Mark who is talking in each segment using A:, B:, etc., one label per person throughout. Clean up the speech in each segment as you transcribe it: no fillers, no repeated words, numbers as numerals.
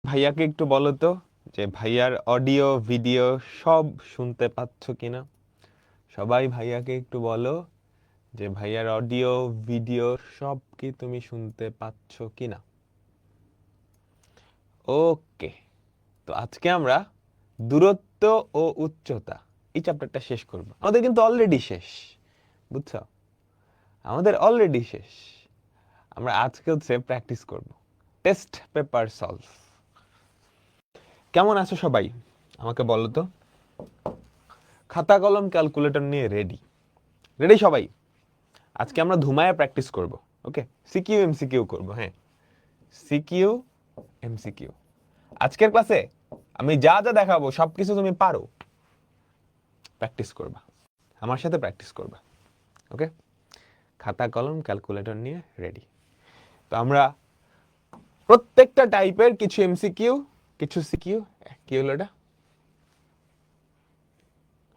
A: ভাইয়াকে একটু বলো তো যে ভাইয়ার অডিও ভিডিও সব শুনতে পাচ্ছ কিনা। সবাই ভাইয়াকে একটু বলো যে ভাইয়ার অডিও ভিডিও সব কি তুমি শুনতে পাচ্ছ কিনা। ওকে, তো আজকে আমরা দূরত্ব ও উচ্চতা এই চ্যাপ্টারটা শেষ করব। আমাদের কিন্তু অলরেডি শেষ, বুঝছো, আমাদের অলরেডি শেষ। আমরা আজকে হচ্ছে প্র্যাকটিস করব, টেস্ট পেপার সলভ। কেমন আছো সবাই আমাকে বলো তো। খাতা কলম ক্যালকুলেটর নিয়ে রেডি? রেডি সবাই? আজকে আমরা ধুমায় প্র্যাকটিস করব। ওকে, সিকিউ এমসিকিউ করব। হ্যাঁ, সিকিউ এমসিকিউ। আজকের ক্লাসে আমি যা যা দেখাবো সবকিছু তুমি পারো, প্র্যাকটিস করবা, আমার সাথে প্র্যাকটিস করবা। ওকে, খাতা কলম ক্যালকুলেটর নিয়ে রেডি। তো আমরা প্রত্যেকটা টাইপের কিছু এমসিকিউ কিছু সিকিউ। কি হলো এটা?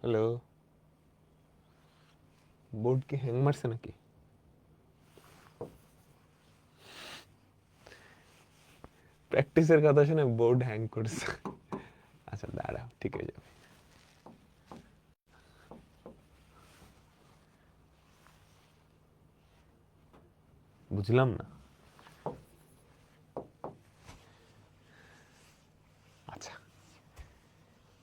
A: হ্যালো, বোর্ড কি হ্যাং মারছে নাকি? প্র্যাকটিসের কথা শুনে বোর্ড হ্যাং করছে। আচ্ছা দাঁড়াও, ঠিক হয়ে যাবে। বুঝলাম না। আচ্ছা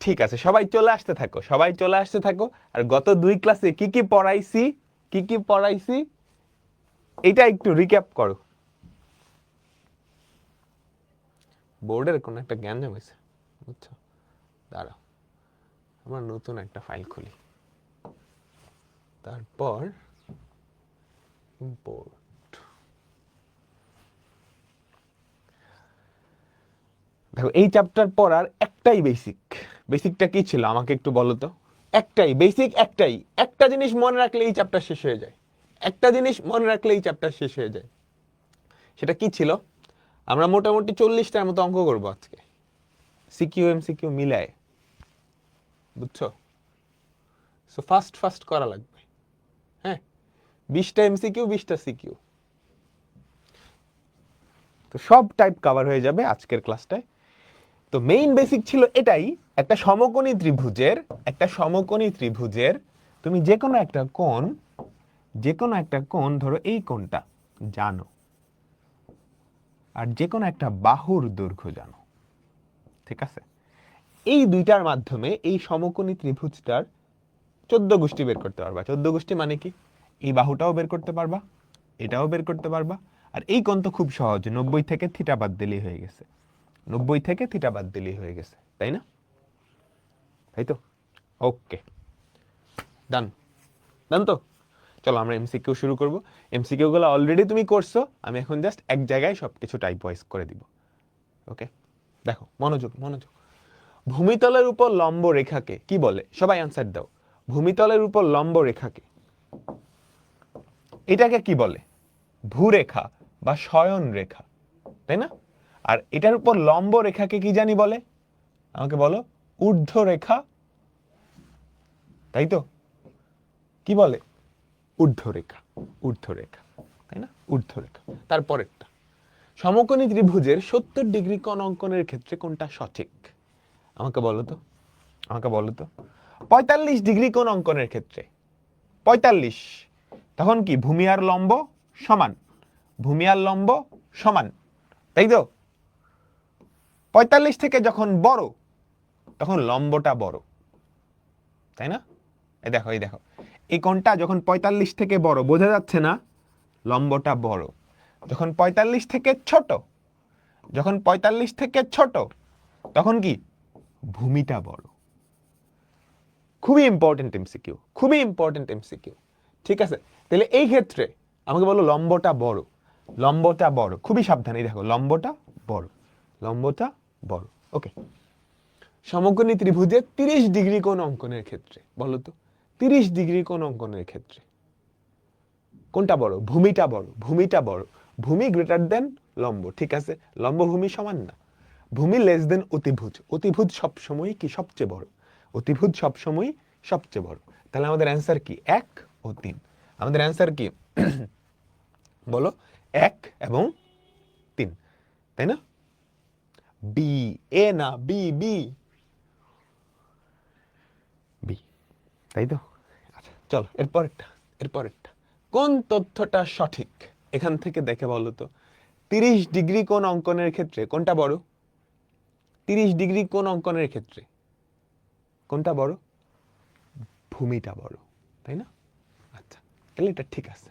A: ঠিক আছে, সবাই চলে আসতে থাকো, সবাই চলে আসতে থাকো। আর গত দুই ক্লাসে কি কি পড়াইছি, কি কি পড়াইছি এটা একটু রিক্যাপ করো। বোর্ডের কোন একটা জ্ঞান জমেছে, বুঝছো। দাঁড়াও, আমার নতুন একটা ফাইল খুলি, তারপর ইম্পোর্ট। দেখো, এই চ্যাপ্টার পড়ার একটাই বেসিক। বেসিকটা কি ছিল আমাকে একটু বলো তো। একটাই বেসিক, একটাই, একটা জিনিস মনে রাখলে এই চ্যাপ্টার শেষ হয়ে যায়। একটা জিনিস মনে রাখলে এই চ্যাপ্টার শেষ হয়ে যায়। সেটা কি ছিল? আমরা মোটামুটি 40টার মতো অঙ্ক করবো আজকে, সিকিউ এমসিকিউ মিলায়, বুঝছো। সো ফাস্ট ফাস্ট করা লাগবে। হ্যাঁ, 20টা এমসিকিউ 20টা সিকিউ, তো সব টাইপ কভার হয়ে যাবে আজকের ক্লাসটায়। তো মেইন বেসিক ছিল এটাই, একটা সমকোণী ত্রিভুজের, একটা সমকোণী ত্রিভুজের তুমি যে কোনো একটা কোণ, যে কোনো একটা কোণ ধরো এই কোণটা জানো, আর যে কোনো একটা বাহুর দৈর্ঘ্য জানো, ঠিক আছে। এই দুইটার মাধ্যমে এই সমকোণী ত্রিভুজটার 14 গোষ্ঠী বের করতে পারবা। 14 গোষ্ঠী মানে কি? এই বাহুটাও বের করতে পারবা, এটাও বের করতে পারবা। আর এই কোণ তো খুব সহজ, 90 থেকে থিটা বাদ দিলেই হয়ে গেছে, 90 থেকে থিটা বাদ দিলেই হয়ে গেছে, তাই না? তাই তো? ওকে, ডান, ডান তো। চলো আমরা এমসিকিউ শুরু করব। এমসিকিউ গুলো অলরেডি তুমি করছো, আমি এখন জাস্ট এক জায়গায় সবকিছু টাইপ ওয়াইজ করে দিব। ওকে, দেখো, মনোযোগ মনোযোগ। ভূমিতলের উপর লম্ব রেখাকে কি বলে? সবাই আনসার দাও। ভূমিতলের উপর লম্ব রেখাকে, এটাকে কি বলে? ভূরেখা বা শয়ন রেখা, তাই না? আর এটার উপর লম্ব রেখাকে কি জানি বলে? আমাকে বলো। ঊর্ধ্ব রেখা, তাই তো? কি বলে? ঊর্ধ্ব রেখা, ঊর্ধ্ব রেখা, তাই না? ঊর্ধ্ব রেখা। তারপরেরটা, সমকোণী ত্রিভুজের 70 ডিগ্রি কোণ অঙ্কনের ক্ষেত্রে কোনটা সঠিক? আমাকে বলো তো, আমাকে বলো তো। 45 ডিগ্রি কোণ অঙ্কনের ক্ষেত্রে, 45, তখন কি ভূমি আর লম্ব সমান, ভূমি আর লম্ব সমান, তাই তো? 45 থেকে যখন বড় তখন লম্বটা বড়, তাই না? এই দেখো, এই দেখো, এই কোণটা যখন 45 থেকে বড়, বোঝা যাচ্ছে না? লম্বটা বড়। যখন 45 থেকে ছোট, যখন 45 থেকে ছোট, তখন কি ভূমিটা বড়। খুবই ইম্পর্টেন্ট এমসিকিউ, খুবই ইম্পর্টেন্ট এমসিকিউ। ঠিক আছে, তাহলে এই ক্ষেত্রে আমাকে বলো লম্বটা বড়, লম্বটা বড়, খুবই সাবধানে দেখো, লম্বটা বড়, লম্বটা বড়। ওকে, সমকোণী ত্রিভুজের 30 ডিগ্রি কোণ অঙ্কনের ক্ষেত্রে বলো তো, 30 ডিগ্রি কোণ অঙ্কনের ক্ষেত্রে কোনটা বড়? ভূমিটা বড়, ভূমিটা বড়। ভূমি গ্রেটার দেন লম্ব, ঠিক আছে। লম্ব ভূমি সমান না, ভূমি লেস দেন অতিভুজ। অতিভুজ সবসময় কি সবচেয়ে বড়, অতিভুজ সবসময় সবচেয়ে বড়। তাহলে আমাদের অ্যান্সার কি? 1 ও 3। আমাদের অ্যান্সার কি বলো? 1 এবং 3, তাই না? বি, এ না, বি বি বি, তাই তো? আচ্ছা চলো এরপরেরটা কোন তথ্যটা সঠিক এখান থেকে দেখে বলো তো। 30 ডিগ্রি কোণ অঙ্কনের ক্ষেত্রে কোনটা বড়? 30 ডিগ্রি কোণ অঙ্কনের ক্ষেত্রে কোনটা বড়? ভূমিটা বড়, তাই না? আচ্ছা, তাহলে এটা ঠিক আছে।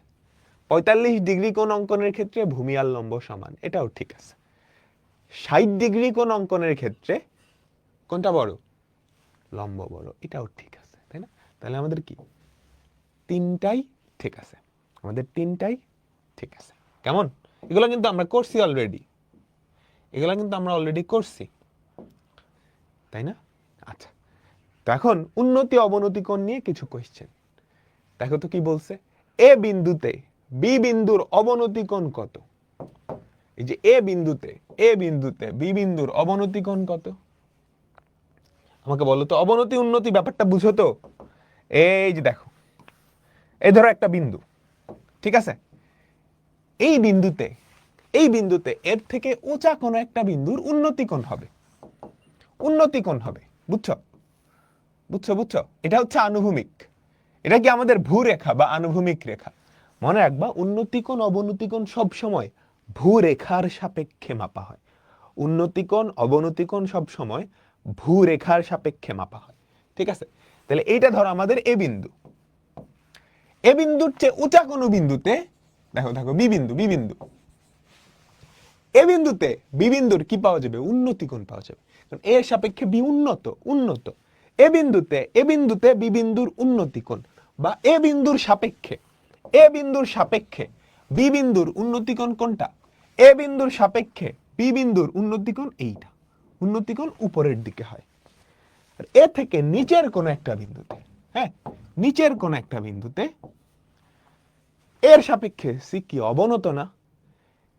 A: 45 ডিগ্রি কোণ অঙ্কনের ক্ষেত্রে ভূমি আর লম্ব সমান, এটাও ঠিক আছে। 60 ডিগ্রি কোণ অঙ্কনের ক্ষেত্রে কোনটা বড়? লম্ব বড়, এটাও ঠিক আছে, তাই না? তাহলে আমাদের কি তিনটাই ঠিক আছে, আমাদের তিনটাই ঠিক আছে। কেমন? এগুলো কিন্তু আমরা করছি অলরেডি, এগুলো কিন্তু আমরা অলরেডি করছি, তাই না? আচ্ছা, তো এখন উন্নতি অবনতি কোণ নিয়ে কিছু কোশ্চেন। দেখো তো কি বলছে, এ বিন্দুতে বি বিন্দুর অবনতি কোণ কত? এই যে এ বিন্দুতে বি বিন্দুর অবনতি কোণ কত? আমাকে বলো তো, অবনতি উন্নতি ব্যাপারটা বুঝো তো? এই যে দেখো, এই ধরো একটা বিন্দু, ঠিক আছে? এই বিন্দুতে এর থেকে উঁচা কোনো একটা বিন্দুর উন্নতি কোণ হবে, উন্নতি কোণ হবে, বুঝছো? বুঝছো বুঝছো? এটা হচ্ছে আনুভূমিক। এটা কি আমাদের ভূরেখা বা আনুভূমিক রেখা? মনে রাখবা, উন্নতি কোণ অবনতি কোণ সব সময় ভূরেখার সাপেক্ষে মাপা হয়। উন্নতি কোণ অবনতি কোণ সব সময় ভূরেখার সাপেক্ষে মাপা হয়, ঠিক আছে? তাহলে এইটা ধরো আমাদের এ বিন্দু, এ বিন্দুর চেয়ে উঁচা কোনো বিন্দুতে, দেখো দেখো বি বিন্দু, এ বিন্দুতে বি বিন্দুর কি পাওয়া যাবে? উন্নতি কোণ পাওয়া যাবে, কারণ এর সাপেক্ষে বি উন্নত। এ বিন্দুতে বি বিন্দুর উন্নতি কোণ, বা এ বিন্দুর সাপেক্ষে বি বিন্দুর উন্নতি কোণ কোনটা? এ বিন্দুর সাপেক্ষে বি বিন্দুর উন্নতি কোণ এইটা, উন্নতি কোণ উপরের দিকে হয়। আর এ থেকে নিচের কোন একটা বিন্দুতে, হ্যাঁ, নিচের কোন একটা বিন্দুতে এর সাপেক্ষে সি কি অবনত না?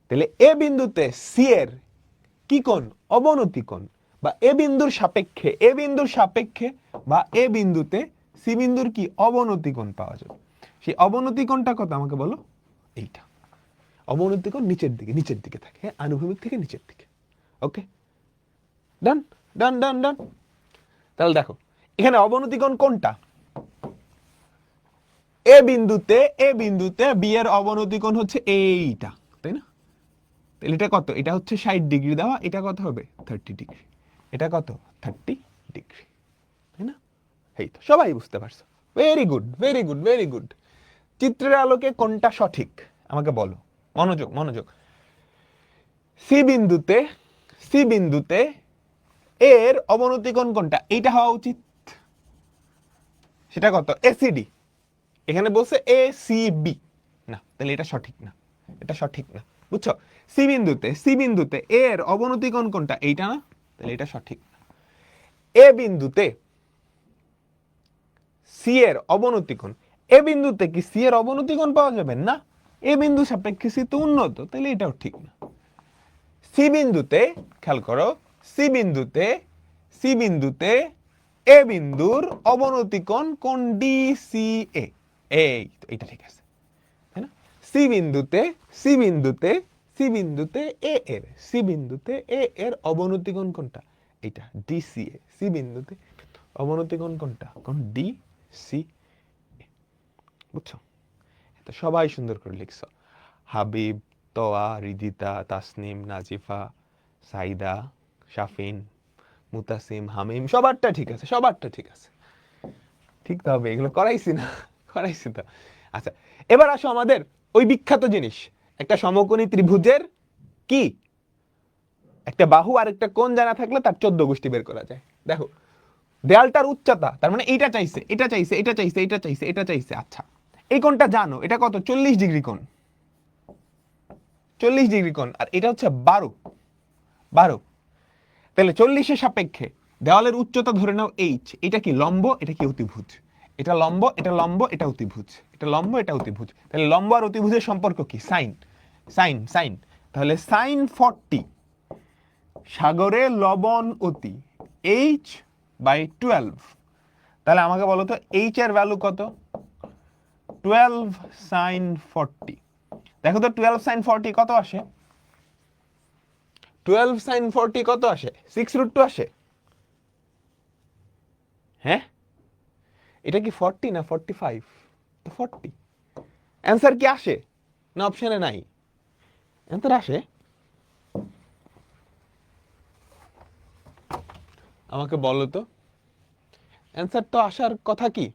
A: তাহলে এ বিন্দুতে সি এর কি কোণ? অবনতি কোণ। বা এ বিন্দুর সাপেক্ষে বা এ বিন্দুতে সি বিন্দুর কি অবনতি কোণ পাওয়া যাবে। সেই অবনতি কোণটা কত আমাকে বলো? এইটা। অবনতি কোণ নিচের দিকে থাকে, হ্যাঁ, আনুভূমিক থেকে নিচের দিকে। ওকে, ডান ডান ডান ডান। তাহলে দেখো এখানে অবনতি কোণ কোনটা? এ বিন্দুতে বি এর অবনতি কোণ হচ্ছে এইটা, তাই না? তাহলে এটা কত? এটা হচ্ছে 60 ডিগ্রি দেওয়া, এটা কত হবে? 30 ডিগ্রি। এটা কত? 30 ডিগ্রি, তাই না? এই তো সবাই বুঝতে পারছো। Very good very good very good. চিত্রের আলোকে কোনটা সঠিক আমাকে বলো, মনোযোগ মনোযোগ। সি বিন্দুতে এর অবনতি কোণ কোনটা? এইটা হওয়া উচিত। সেটা কত? এসিডি। এখানে বলছে এ সি বি, না, তাহলে এটা সঠিক না, এটা সঠিক না, বুঝছো? সি বিন্দুতে এর অবনতি কোণ কোনটা? এইটা না, তাহলে এটা সঠিক না। এ বিন্দুতে সি এর অবনতি কোণ, এ বিন্দুতে কি সি এর অবনতি কোণ পাওয়া যাবে না? এ বিন্দু সাপেক্ষে সি তো উন্নত, তাহলে এটাও ঠিক না। সি বিন্দুতে, খেয়াল করো, সি বিন্দুতে এ বিন্দুর অবনতি কোণ কোণ ডি সি এ, এই তো এটা ঠিক আছে, তাই না? সি বিন্দুতে এ এর অবনতি কোণ কোনটা? এটা ডিসিএ। সি বিন্দুতে অবনতি কোণ কোনটা? কোণ ডিসি, বুঝছো? এটা সবাই সুন্দর করে লিখছো। হাবিব, তোয়া, রিদিতা, তাসনিম, নাজিফা, সাইদা, শাফিন, মুতাসিম, হামিম, সবারটা ঠিক আছে, সবারটা ঠিক আছে। ঠিক তো হবে, এগুলো করাইছি না? করাইছি তো। আচ্ছা, এবার আসো আমাদের ওই বিখ্যাত জিনিস, একটা সমকোণী ত্রিভুজের কি একটা বাহু আর একটা কোণ জানা থাকলে তার 14 গোষ্ঠী বের করা যায়। দেখো, দেয়ালটার উচ্চতা, তার মানে এইটা চাইছে, এটা চাইছে, এটা চাইছে, এটা চাইছে, এটা চাইছে। আচ্ছা, এই কোণটা জানো, এটা কত? 40 ডিগ্রি কোণ, 40 ডিগ্রি কোণ, আর এটা হচ্ছে 12। তাহলে 40 এর সাপেক্ষে দেওয়ালের উচ্চতা ধরে নাও এইচ, এটা কি লম্ব, এটা কি অতিভুজ? এটা লম্ব, এটা লম্ব, এটা অতিভুজ, এটা লম্ব, এটা অতিভুজ। তাহলে লম্ব আর অতিভুজের সম্পর্ক কি? Sine, sine, sine. তাহলে সাইন 40, সাগরে লবণ অতি, h/12। তাহলে আমাকে বলো তো এইচ এর ভ্যালু কত? 12 সাইন 40। দেখো তো 12 সাইন 40 কত আসে? 12 sin 40 কত আসে? 6√2 আসে। হ্যাঁ, এটা কি 40 না 45? 40। অ্যান্সার কি আসে না অপশনে নাই? অ্যান্সার আসে। আমাকে বলো তো, অ্যান্সার তো আসার কথা কি?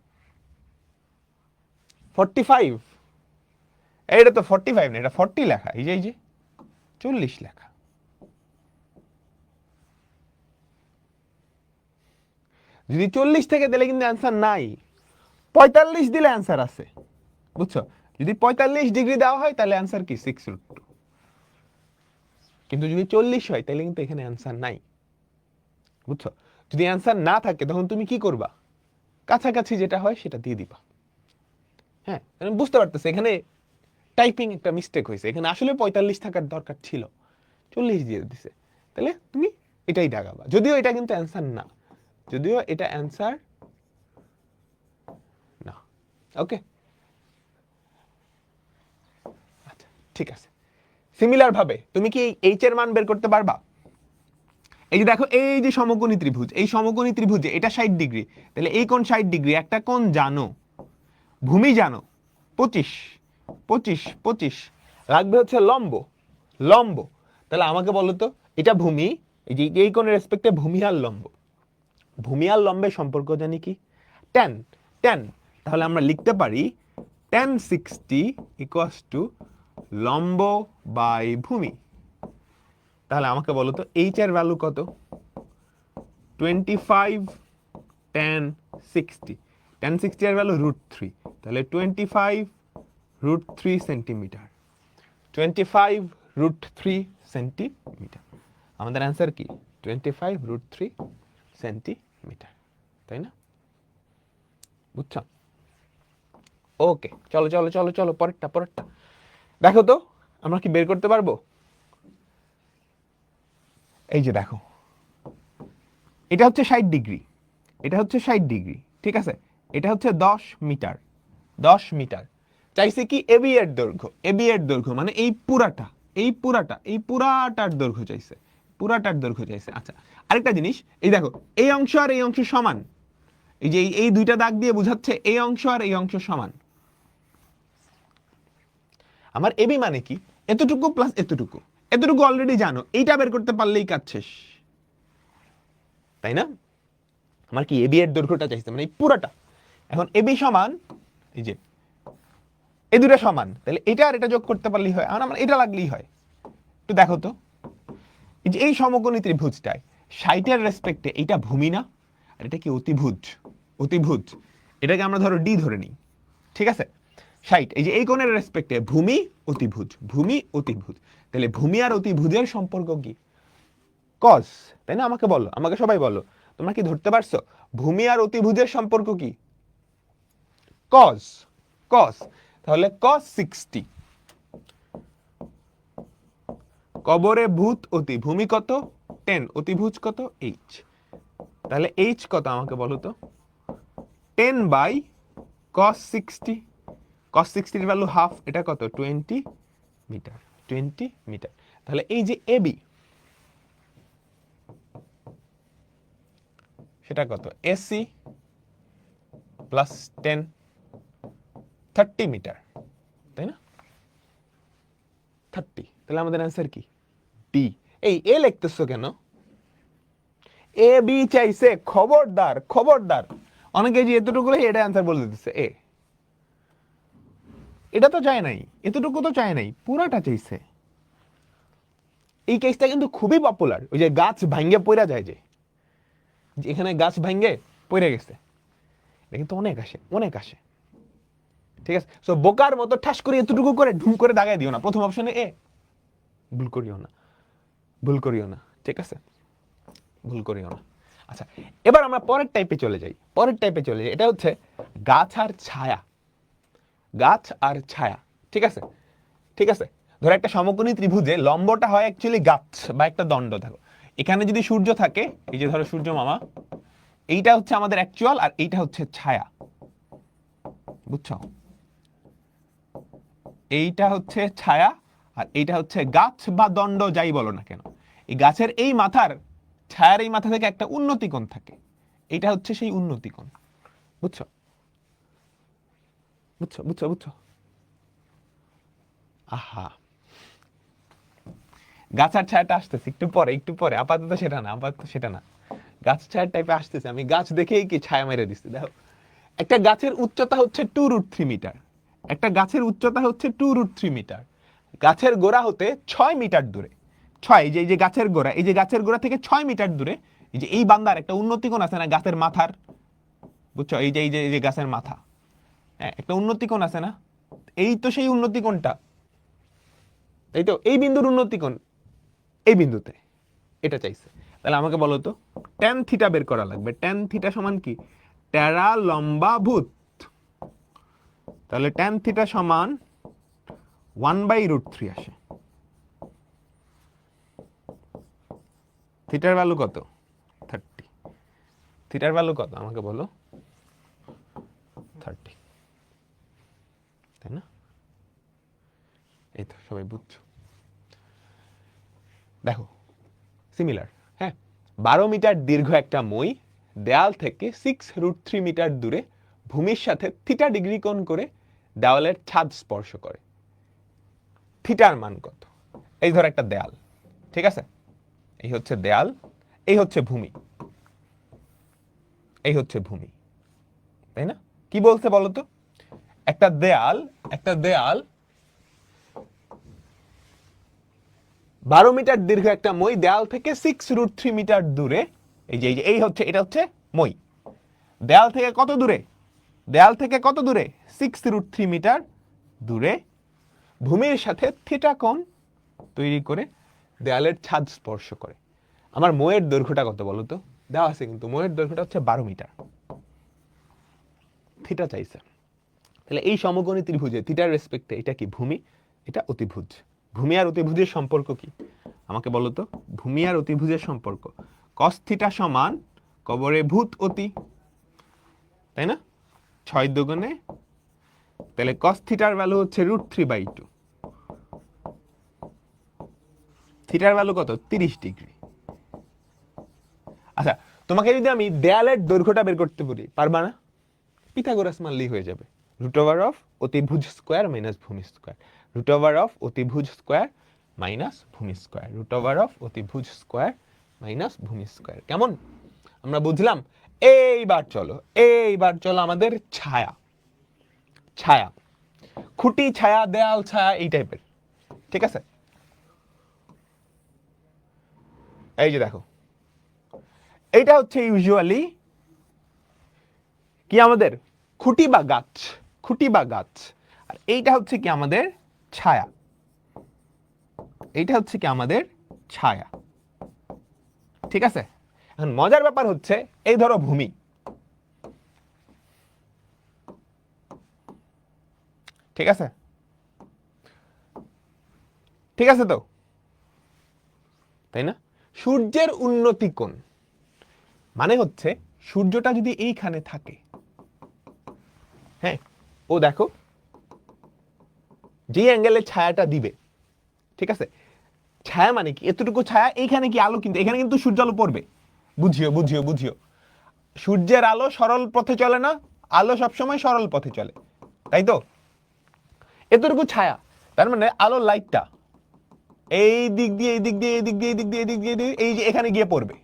A: 45। এটা তো 45 না, এটা 40 লেখা। এই যে 40 লেখা। যদি 40 থেকে দিলে কিন্তু অ্যান্সার নাই, 45 দিলে অ্যান্সার আছে, বুঝছো? যদি 45 ডিগ্রি দেওয়া হয় তাহলে অ্যান্সার কি 6√2, কিন্তু যদি 40 হয় তাহলে কিন্তু এখানে অ্যান্সার নাই, বুঝছো? যদি অ্যান্সার না থাকে তখন তুমি কি করবা? কাছাকাছি যেটা হয় সেটা দিয়ে দিবা। হ্যাঁ, আমি বুঝতে পারতেছি এখানে টাইপিং একটা মিস্টেক হয়েছে, এখানে আসলে 45 থাকার দরকার ছিল, 40 দিয়ে দিছে। তাহলে তুমি এটাই দাগাবা, যদিও এটা কিন্তু অ্যান্সার না, যদিও এটা অ্যান্সার না। ওকে, আচ্ছা ঠিক আছে। সিমিলার ভাবে তুমি কি এইচ এর মান বের করতে পারবা? এই যে দেখো, এই যে সমকোণী ত্রিভুজ, এই সমকোণী ত্রিভুজে এটা 60 ডিগ্রি, তাহলে এই কোণ 60 ডিগ্রি, একটা কোণ জানো, ভূমি জানো 25, 25, 25, লাগবে হচ্ছে লম্ব, লম্ব। তাহলে আমাকে বলো তো, এটা ভূমি, এই যে এই কোণের রেসপেক্টে ভূমি আর লম্ব, ভূমি আর লম্বের সম্পর্ক জানি কি? tan, tan। তাহলে আমরা লিখতে পারি tan 60 ইকুয়ালস টু লম্ব বাই ভূমি। তাহলে আমাকে বলো তো এইচ এর ভ্যালু কত? 25 tan 60, tan 60 এর ভ্যালু √3, তাহলে 25 √3 সেন্টিমিটার, 25 √3 সেন্টিমিটার। আমাদের অ্যান্সার কি? 25 √3 সেন্টিমিটার, তাই না? বুঝছো? ওকে, চলো চলো চলো চলো, পরেরটা পরেরটা দেখো তো, আমরা কি বের করতে পারবো? এই যে দেখো, এটা হচ্ছে 60 ডিগ্রি, এটা হচ্ছে 60 ডিগ্রি, ঠিক আছে? এটা হচ্ছে 10 মিটার, 10 মিটার। চাইছে কি? এবি এর দৈর্ঘ্য, এবি এর দৈর্ঘ্য মানে এই পুরাটা, এই পুরাটা, এই পুরাটার দৈর্ঘ্য চাইছে, পুরাটার দৈর্ঘ্য চাইছে। আচ্ছা, আরেকটা জিনিস, এই দেখো, এই অংশ আর এই অংশ সমান, এই যে এই দুইটা দাগ দিয়ে বোঝাচ্ছে এই অংশ আর এই অংশ সমান। আমার এবি মানে কি? এতটুকু প্লাস এতটুকু, এতটুকু অলরেডি জানো, এইটা বের করতে পারলেই কাজ শেষ, তাই না? আমার কি এবি এর দৈর্ঘ্যটা চাইছে, মানে এই পুরাটা। এখন এবি সমান, এই যে এই দুটো সমান, তাহলে এটা আর এটা যোগ করতে পারলেই হয়, আমার এটা লাগলেই হয়। একটু দেখো তো, এই যে এই সমকোণী ত্রিভুজটায় 60 এর রেসপেক্টে এইটা ভূমি না, আর এটা কি অতিভুজ, অতিভুজ। এটাকে আমরা ধরো ডি ধরে নিই, ঠিক আছে? 60, এই যে এই কোণের রেসপেক্টে ভূমি অতিভুজ, ভূমি অতিভুজ, তাহলে ভূমি আর অতিভুজের সম্পর্ক কি? কস, তাই না? আমাকে বলো, আমাকে সবাই বলো, তোমরা কি ধরতে পারছো ভূমি আর অতিভুজের সম্পর্ক কি? কস, কস। তাহলে কস 60, কবরে ভূত অতি, ভূমি কত? 10, অতিভুজ কত? h। তাহলে h কত আমাকে বলো তো? 10 বাই cos 60, cos 60 এর ভ্যালু হাফ, এটা কত? 20 মিটার, 20 মিটার। তাহলে এই যে এবি, সেটা কত? এসি প্লাস 10, 30 মিটার, তাই না? 30। তাহলে আমাদের অ্যান্সার কি? বি। এই এ লিখতেছো কেন? এ বি চাইছে, খবরদার খবরদার। অনেকে যে এতটুকু এটা অ্যান্সার বলে দিতেছে এ, এটা তো চায় নাই, এতটুকু তো চায় নাই, পুরাটা চাইছে। এই কেসটা কিন্তু খুবই পপুলার, ওই যে গাছ ভাঙ্গে পড়া যায়, যে এখানে গাছ ভাঙ্গে পড়ে গেছে, এটা কিন্তু অনেক আসে, অনেক আসে, ঠিক আছে? সো বোকার মতো ঠাস করে এতটুকু করে ঢুম করে দাগাই দিও না, প্রথম অপশনে এ, ভুল করিও না, ভুল করিও না, ঠিক আছে? ভুল করিও না। আচ্ছা, এবার আমরা পরের টাইপে চলে যাই, পরের টাইপে চলে যাই। এটা হচ্ছে গাছ আর ছায়া, গাছ আর ছায়া, ঠিক আছে? ঠিক আছে, ধরো একটা সমকোণী ত্রিভুজে লম্বটা হয় অ্যাকচুয়ালি গাছ বা একটা দণ্ড। দেখো, এখানে যদি সূর্য থাকে, এই যে ধরো সূর্য মামা, এইটা হচ্ছে আমাদের অ্যাকচুয়াল আর এইটা হচ্ছে ছায়া, বুঝছো? এইটা হচ্ছে ছায়া আর এইটা হচ্ছে গাছ বা দণ্ড, যাই বলো না কেন। এই গাছের এই মাথার ছায়ার এই মাথা থেকে একটা উন্নতি কোণ থাকে, এটা হচ্ছে সেই উন্নতি কোণ। বুঝছো বুঝছো বুঝছো বুঝছো? আহা, গাছের ছায়াটা আসতেছে একটু পরে, আপাতত সেটা না, গাছ ছায়ার টাইপে আসতেছে। আমি গাছ দেখেই কি ছায়া মেরে দিচ্ছি। দেখো, একটা গাছের উচ্চতা হচ্ছে 2√3 মিটার, একটা গাছের উচ্চতা হচ্ছে 2√3 মিটার। গাছের গোড়া হতে 6 মিটার দূরে, 6, এই যে গাছের গোড়া, এই যে গাছের গোড়া থেকে 6 মিটার দূরে এই যে এই বান্দার একটা উন্নতি কোণ আছে না গাছের মাথার, বুঝছো? এই যে গাছের মাথা, হ্যাঁ, একটা উন্নতি কোণ আছে না, এই তো সেই উন্নতি কোণটা, এই তো এই বিন্দুর উন্নতি কোণ এই বিন্দুতে, এটা চাইছে। তাহলে আমাকে বলো তো tan থিটা বের করা লাগবে। tan থিটা সমান কি? টেরা লম্বা ভূত। তাহলে tan থিটা সমান 1/√3 আসে। থিটার ভ্যালু কত? 30। থিটার ভ্যালু কত আমাকে বলো? 30, তাই না? এই তো সবাই বুঝছো। দেখো সিমিলার, হ্যাঁ, 12 মিটার দীর্ঘ একটা মই দেয়াল থেকে 6√3 মিটার দূরে ভূমির সাথে থিটা ডিগ্রি কোণ করে দেওয়ালের ছাদ স্পর্শ করে। থিটার মান কত? এই ধর একটা দেয়াল, ঠিক আছে, এই হচ্ছে দেয়াল, এই হচ্ছে ভূমি, এই হচ্ছে ভূমি, তাই না? কি বলছে বলো তো? একটা দেয়াল 12 মিটার দীর্ঘ একটা মই দেয়াল থেকে 6√3 মিটার দূরে, এই হচ্ছে, এটা হচ্ছে মই, দেয়াল থেকে কত দূরে? দেয়াল থেকে কত দূরে? 6√3 মিটার দূরে ভূমির সাথে থিটা কোণ তৈরি করে দেয়ালের ছাদ স্পর্শ করে। আমার মইয়ের দৈর্ঘ্যটা কত বলো তো? দেওয়া আছে কিন্তু, মইয়ের দৈর্ঘ্যটা হচ্ছে 12 মিটার, থিটা চাইছে। তাহলে এই সমকোণী ত্রিভুজে থিটার রেসপেক্টে এটা কি? ভূমি, এটা অতিভুজ। ভূমি আর অতিভুজের সম্পর্ক কি আমাকে বলো তো? ভূমি আর অতিভুজের সম্পর্ক cos থিটা সমান কবরে ভূত অতি, তাই না? 6 দুগুণে, তাহলে cos থিটার ভ্যালু হচ্ছে √3/2। থিটার ভ্যালু কত? 30 ডিগ্রি। আচ্ছা, তোমাকে যদি আমি দেয়ালের দৈর্ঘ্যটা বের করতে বলি, পারবা না? পিথাগোরাস মানলেই হয়ে যাবে, √ অফ অতিভুজ স্কয়ার মাইনাস ভূমি স্কয়ার, √ অফ অতিভুজ স্কয়ার মাইনাস ভূমি স্কয়ার, √ অফ অতিভুজ স্কয়ার মাইনাস ভূমি স্কয়ার। কেমন আমরা বুঝলাম? এইবার চলো আমাদের ছায়া, ছায়া, খুঁটি ছায়া, দেয়াল ছায়া, এই টাইপের, ঠিক আছে? এই যে দেখো, এইটা হচ্ছে ইউজুয়ালি কি আমাদের খুঁটি বা গাছ, খুঁটি বা গাছ, আর এইটা হচ্ছে কি আমাদের ছায়া, এইটা হচ্ছে কি আমাদের ছায়া, ঠিক আছে? এখন মজার ব্যাপার হচ্ছে, এই ধরো ভূমি, ঠিক আছে, ঠিক আছে তো, তাই না? সূর্যের উন্নতি কোণ মানে হচ্ছে সূর্যটা যদি এইখানে থাকে, হ্যাঁ, ও দেখো যে অ্যাঙ্গেলে ছায়াটা দিবে, ঠিক আছে, ছায়া মানে কি? এতটুকু ছায়া, এইখানে কি আলো? কিন্তু এখানে কিন্তু সূর্য আলো পড়বে, বুঝিও বুঝিও বুঝিও। সূর্যের আলো সরল পথে চলে না, আলো সবসময় সরল পথে চলে, তাই তো? এতটুকু ছায়া, তার মানে আলোর লাইটটা এই দিক দিয়ে, এই দিক দিয়ে, এই দিক দিয়ে, এই দিক দিয়ে, এই দিক দিয়ে, এই যে এখানে গিয়ে পড়বে,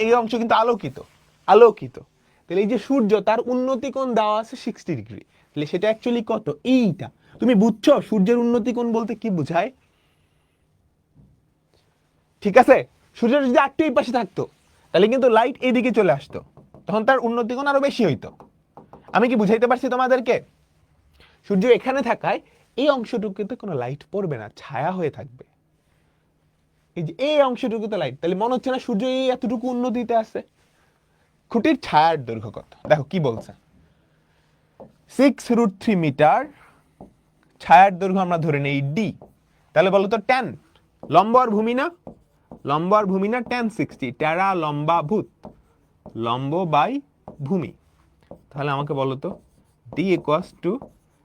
A: এই অংশ কিন্তু আলোকিত, আলোকিত। তাহলে এই যে সূর্য, তার উন্নতি কোণ দেওয়া আছে 60 ডিগ্রি, তাহলে সেটা অ্যাকচুয়ালি কত? এইটা। তুমি বুঝছো সূর্যের উন্নতি কোণ বলতে কি বোঝায়? ঠিক আছে, সূর্য যদি আটটি এই পাশে থাকতো তাহলে কিন্তু লাইট এইদিকে চলে আসতো, তখন তার উন্নতি কোণ আরো বেশি হইতো। আমি কি বুঝাইতে পারছি তোমাদেরকে? সূর্য এখানে থাকায় এই অংশটুকুতে কোনো লাইট পড়বে না, ছায়া হয়ে থাকবে। এই যে এই অংশটুকুতে লাইট, তাহলে মনে হচ্ছে না সূর্য এই এতটুকু উন্নতিতে আছে? খুঁটির ছায়ার দৈর্ঘ্য কত? দেখো কি বলছে, 6√3 মিটার, ছায়ার দৈর্ঘ্য আমরা ধরে নেই d। তাহলে বলো তো tan, লম্ব আর ভূমি না, লম্ব আর ভূমি না, tan 60, টেরা লম্বা ভূত, লম্ব বাই ভূমি। তাহলে আমাকে বলো তো d =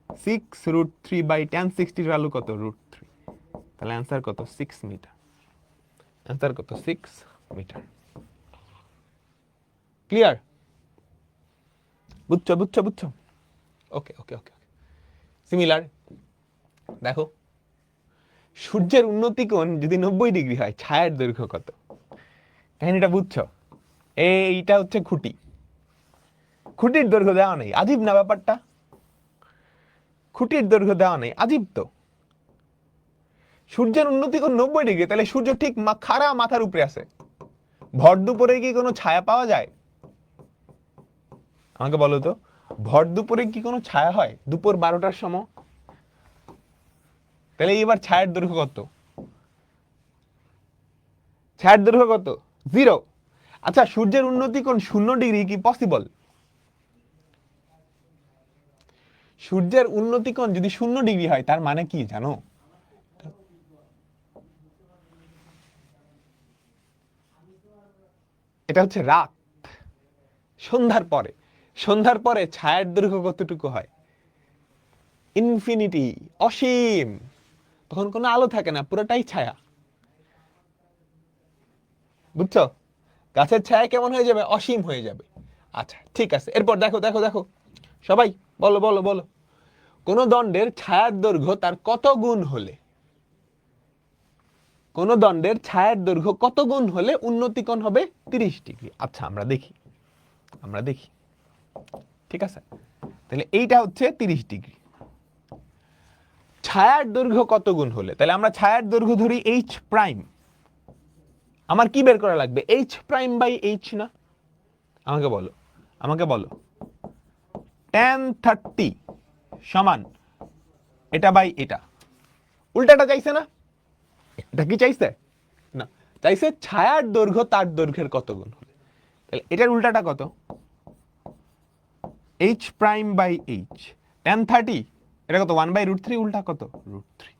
A: 6√3 বাই tan 60 এর ভ্যালু কত? √3। তাহলে অ্যান্সার কত? 6 মিটার। অ্যান্সার কত 6 মিটার। ক্লিয়ার? বুঝছো বুঝছো বুঝছো? ওকে ওকে ওকে সিমিলার। দেখো সূর্যের উন্নতি কোণ যদি 90 ডিগ্রি হয় ছায়ার দৈর্ঘ্য কত? কাহিনীটা বুঝছো? এইটা হচ্ছে খুঁটি, খুঁটির দৈর্ঘ্য দেওয়া নেই, আজীব না ব্যাপারটা? খুঁটির দৈর্ঘ্য দেওয়া নেই, আজীব তো। সূর্যের উন্নতি কোণ 90 ডিগ্রি, তাহলে সূর্য ঠিক খাড়া মাথার উপরে আছে, ভর দুপুরে কি কোনো ছায়া পাওয়া যায়? আমাকে বলো তো, ভর দুপুরে কি কোনো ছায়া হয় দুপুর 12টার সময়? তাহলে এবার ছায়ার দৈর্ঘ্য কত? ছায়ার দৈর্ঘ্য কত? 0। আচ্ছা সূর্যের উন্নতি কোণ 0 ডিগ্রি কি পসিবল? সূর্যের উন্নতি কোণ যদি 0 ডিগ্রি হয় তার মানে কি জানো? এটা হচ্ছে রাত, সন্ধ্যার পরে। সন্ধ্যার পরে ছায়ার দৈর্ঘ্য কতটুকু হয়? ইনফিনিটি, অসীম। তখন কোনো আলো থাকে না, পুরোটাই ছায়া। বুঝছো? গাছের ছায়া কেমন হয়ে যাবে? অসীম হয়ে যাবে। আচ্ছা ঠিক আছে, এরপর দেখো দেখো দেখো সবাই বলো বলো বলো, কোন দণ্ডের ছায়ার দৈর্ঘ্য তার কত গুণ হলে, কোন দণ্ডের ছায়ার দৈর্ঘ্য কত গুণ হলে উন্নতি কোণ হবে 30 ডিগ্রি? আচ্ছা আমরা দেখি, আমরা দেখি। ঠিক আছে, তাহলে এইটা হচ্ছে 30 ডিগ্রি। ছায়ার দৈর্ঘ্য কত গুণ হলে, তাহলে আমরা ছায়ার দৈর্ঘ্য ধরি h প্রাইম। আমার কি বের করা লাগবে? h প্রাইম বাই h না? আমাকে বলো, আমাকে বলো, tan 30 সমান এটা বাই এটা। উল্টাটা চাইছে না? এটা কি চাইছে? না, চাইছে ছায়ার দৈর্ঘ্য তার দৈর্ঘ্যের কত গুণ হলে। তাহলে এটার উল্টাটা কত? h prime by h। tan 30 এটা কত? 1/√3, উল্টা কত? √3।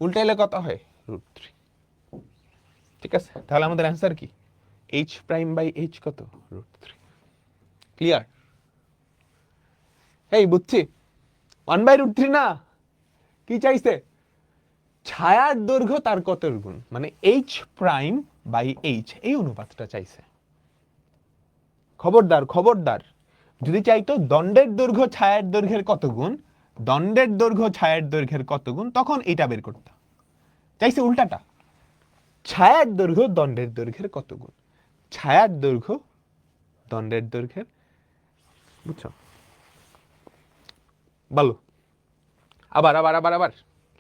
A: উল্টাইলে কত হয়? √3। ঠিক আছে, তাহলে আমাদের অ্যান্সার কি? h প্রাইম বাই h কত? √3। ক্লিয়ার? এই বুঝছি, 1/√3 না, কি চাইছে? ছায়ার দৈর্ঘ্য তার কত গুণ, মানে h প্রাইম বাই h, এই অনুপাতটা চাইছে। খবরদার খবরদার, যদি চাইতো দণ্ডের দৈর্ঘ্য ছায়ার দৈর্ঘ্যের কত গুণ, দণ্ডের দৈর্ঘ্য ছায়ার দৈর্ঘ্যের কত গুণ, তখন এটা বের করতাম। চাইছে উল্টাটা, ছায়ার দৈর্ঘ্য দণ্ডের দৈর্ঘ্যের কত গুণ, ছায়ার দৈর্ঘ্য দণ্ডের দৈর্ঘ্যের। বুঝছো? বলো আবার আবার আবার আবার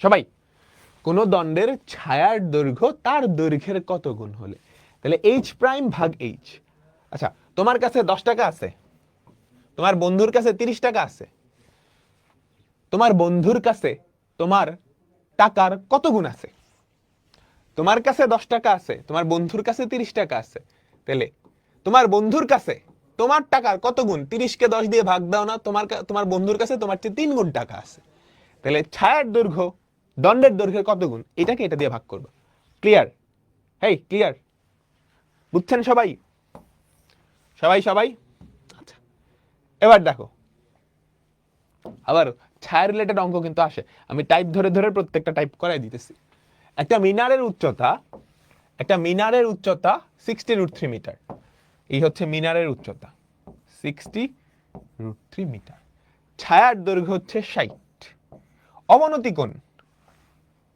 A: সবাই, কোন দণ্ডের ছায়ার দৈর্ঘ্য তার দৈর্ঘ্যের কত গুণ হলে, তাহলে h প্রাইম ভাগ h। আচ্ছা তোমার কাছে 10 টাকা আছে, তোমার বন্ধুর কাছে 30 টাকা আছে, তোমার বন্ধুর কাছে তোমার টাকার কত গুণ আছে? তোমার কাছে 10 টাকা আছে, তোমার বন্ধুর কাছে 30 টাকা আছে, তাহলে তোমার বন্ধুর কাছে তোমার টাকার কত গুণ? 30 কে 10 দিয়ে ভাগ দাও না, তোমার বন্ধুর কাছে তোমার চেয়ে 3 গুণ টাকা আছে। তাহলে ছায়ার দৈর্ঘ্য দণ্ডের দৈর্ঘ্যের কত গুণ, এটাকে এটা দিয়ে ভাগ করবে। ক্লিয়ার? হেই ক্লিয়ার? বুঝছেন সবাই? সবাই সবাই? আচ্ছা এবার দেখো, আবার ছায়া রিলেটেড অঙ্ক কিন্তু আসে, আমি টাইপ ধরে ধরে প্রত্যেকটা টাইপ করাই দিতেছি। একটা মিনারের উচ্চতা, একটা মিনারের উচ্চতা 60√3 মিটার। এই হচ্ছে মিনারের উচ্চতা 60√3 মিটার। ছায়ার দৈর্ঘ্য হচ্ছে 60। অবনতি কোণ,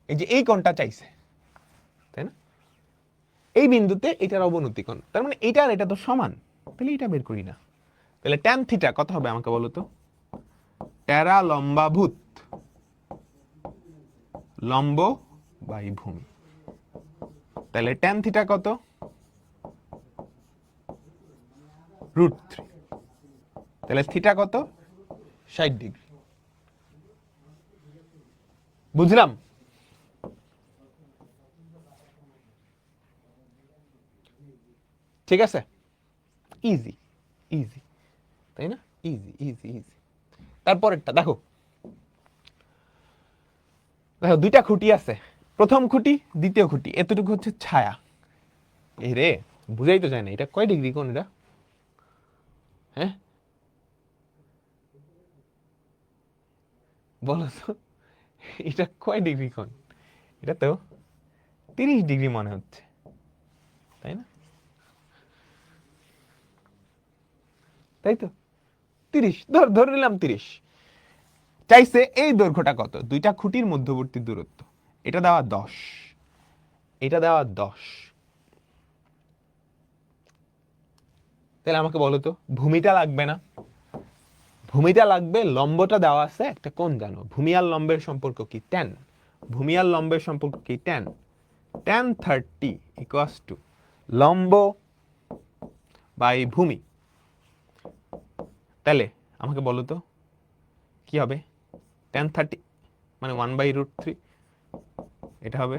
A: এই যে এই কোণটা চাইছে, তাই না? এই বিন্দুতে এটার অবনতি কোণ, তার মানে এটা আর এটা তো সমান, তাহলে এটা বের করি না। তাহলে tan থিটা কত হবে আমাকে বলো তো? টেরা লম্বাভূত লম্ব বাই ভূমি। তাহলে tan থিটা কত? √3। তাহলে থিটা কত? 60 ডিগ্রি। বুঝলাম? ঠিক আছে, ইজি ইজি, তাই না? Easy easy easy. তারপরেরটা দেখো, দেখো দুইটা খুঁটি আছে, প্রথম খুঁটি দ্বিতীয় খুঁটি, এতটুকু হচ্ছে ছায়া। এই রে বুঝাই তো যায় না, এটা কয় ডিগ্রি কোণ এটা? হ্যাঁ বলো তো, এটা কয় ডিগ্রি কোণ? এটা তো 30 ডিগ্রি মনে হচ্ছে। তাই না? তাই তো 30 ধরে নিলাম 30। চাইছে এই দৈর্ঘ্যটা কত, দুইটা খুঁটির মধ্যবর্তী দূরত্ব, এটা দেওয়া 10, এটা দেওয়া 10। তাহলে আমাকে বলো তো ভূমিটা লাগবে না? ভূমিটা লাগবে, লম্বটা দেওয়া আছে, একটা কোণ জানো, ভূমি আর লম্বের সম্পর্ক কি tan, ভূমি আর লম্বের সম্পর্ক কি tan, tan 30 ইকুয়ালস টু লম্ব বাই ভূমি। তাহলে আমাকে বলো তো কি হবে, tan 30 মানে 1/√3, এটা হবে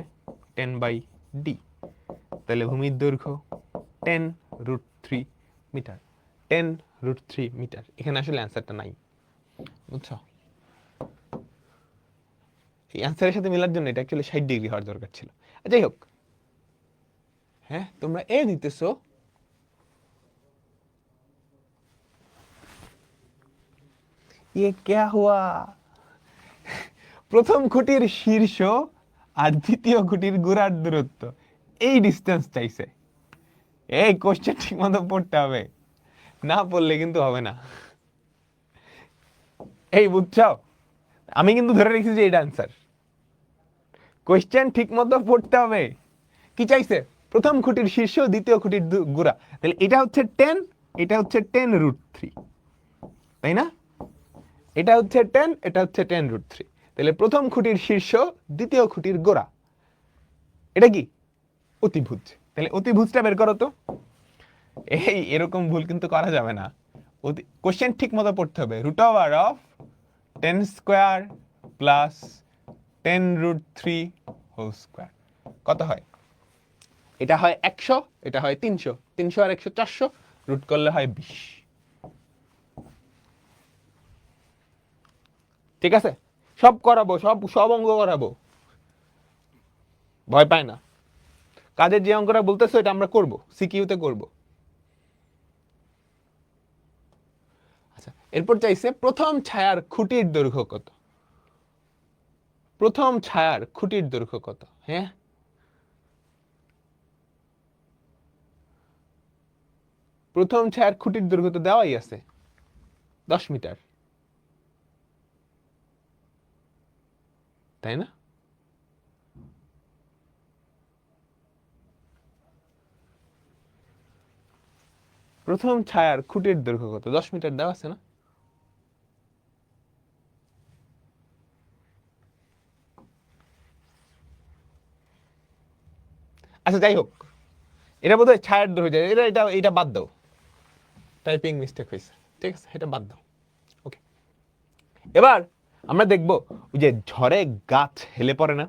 A: 10/d। তাহলে ভূমির দৈর্ঘ্য 10√3 মিটার, 10√3 মিটার। এখানে আসলে অ্যান্সারটা নাই, বুঝছো? এই অ্যান্সারের সাথে মেলার জন্য এটা অ্যাকচুয়ালি 60 ডিগ্রি হওয়ার দরকার ছিল। যাই হোক, হ্যাঁ তোমরা এ দিতেছো, ये क्या हुआ? প্রথম খুঁটির শীর্ষ আর দ্বিতীয় খুঁটির গোড়ার দূরত্ব, এই ডিস্টেন্স চাইছে। এই কোশ্চেন ঠিক মতো পড়তে হবে, না পড়লে কিন্তু হবে না। এই বুঝছো, আমি কিন্তু ধরে রেখেছি যে এটা অ্যান্সার। কোশ্চেন ঠিক মতো পড়তে হবে। কি চাইছে, প্রথম খুঁটির শীর্ষ, দ্বিতীয় খুঁটির গোড়া। তাহলে এটা হচ্ছে 10, এটা হচ্ছে 10√3, তাই না? এটা হচ্ছে 10, এটা হচ্ছে 10√3। তাহলে প্রথম খুঁটির শীর্ষ, দ্বিতীয় খুঁটির গোড়া, এটা কি অতিভুজ। তাহলে অতিভুজটা বের করো তো। এই এরকম ভুল কিন্তু করা যাবে না, কোশ্চেন ঠিক মতো পড়তে হবে। √10² প্লাস 10√3 হোল স্কয়ার কত হয়? এটা হয় 100, এটা হয় 300, 300 আর 100 400, রুট করলে হয় 20। ঠিক আছে, সব করাবো, সব অঙ্ক করাবো, ভয় পায় না। কাজের যে অঙ্কটা বলতেছো এটা আমরা করব, সিকিউতে করব। আচ্ছা, এরপর চাইছে প্রথম ছায়ার খুঁটির দৈর্ঘ্য কত। প্রথম ছায়ার খুঁটির দৈর্ঘ্য কত? হ্যাঁ, প্রথম ছায়ার খুঁটির দৈর্ঘ্য তো দেওয়াই আছে, 10 মিটার, তাই না? প্রথম ছায়ার খুঁটির দৈর্ঘ্য কত? 10 মিটার দেওয়া আছে না? আচ্ছা যাই হোক, এটা বোধহয় ছায়ার দৈর্ঘ্য, এটা বাদ দাও, টাইপিং মিস্টেক হয়েছে, ঠিক আছে, এটা বাদ দাও। ওকে, এবার আমরা দেখব ওই যে ঝড়ে গাছ হেলে পড়ে না,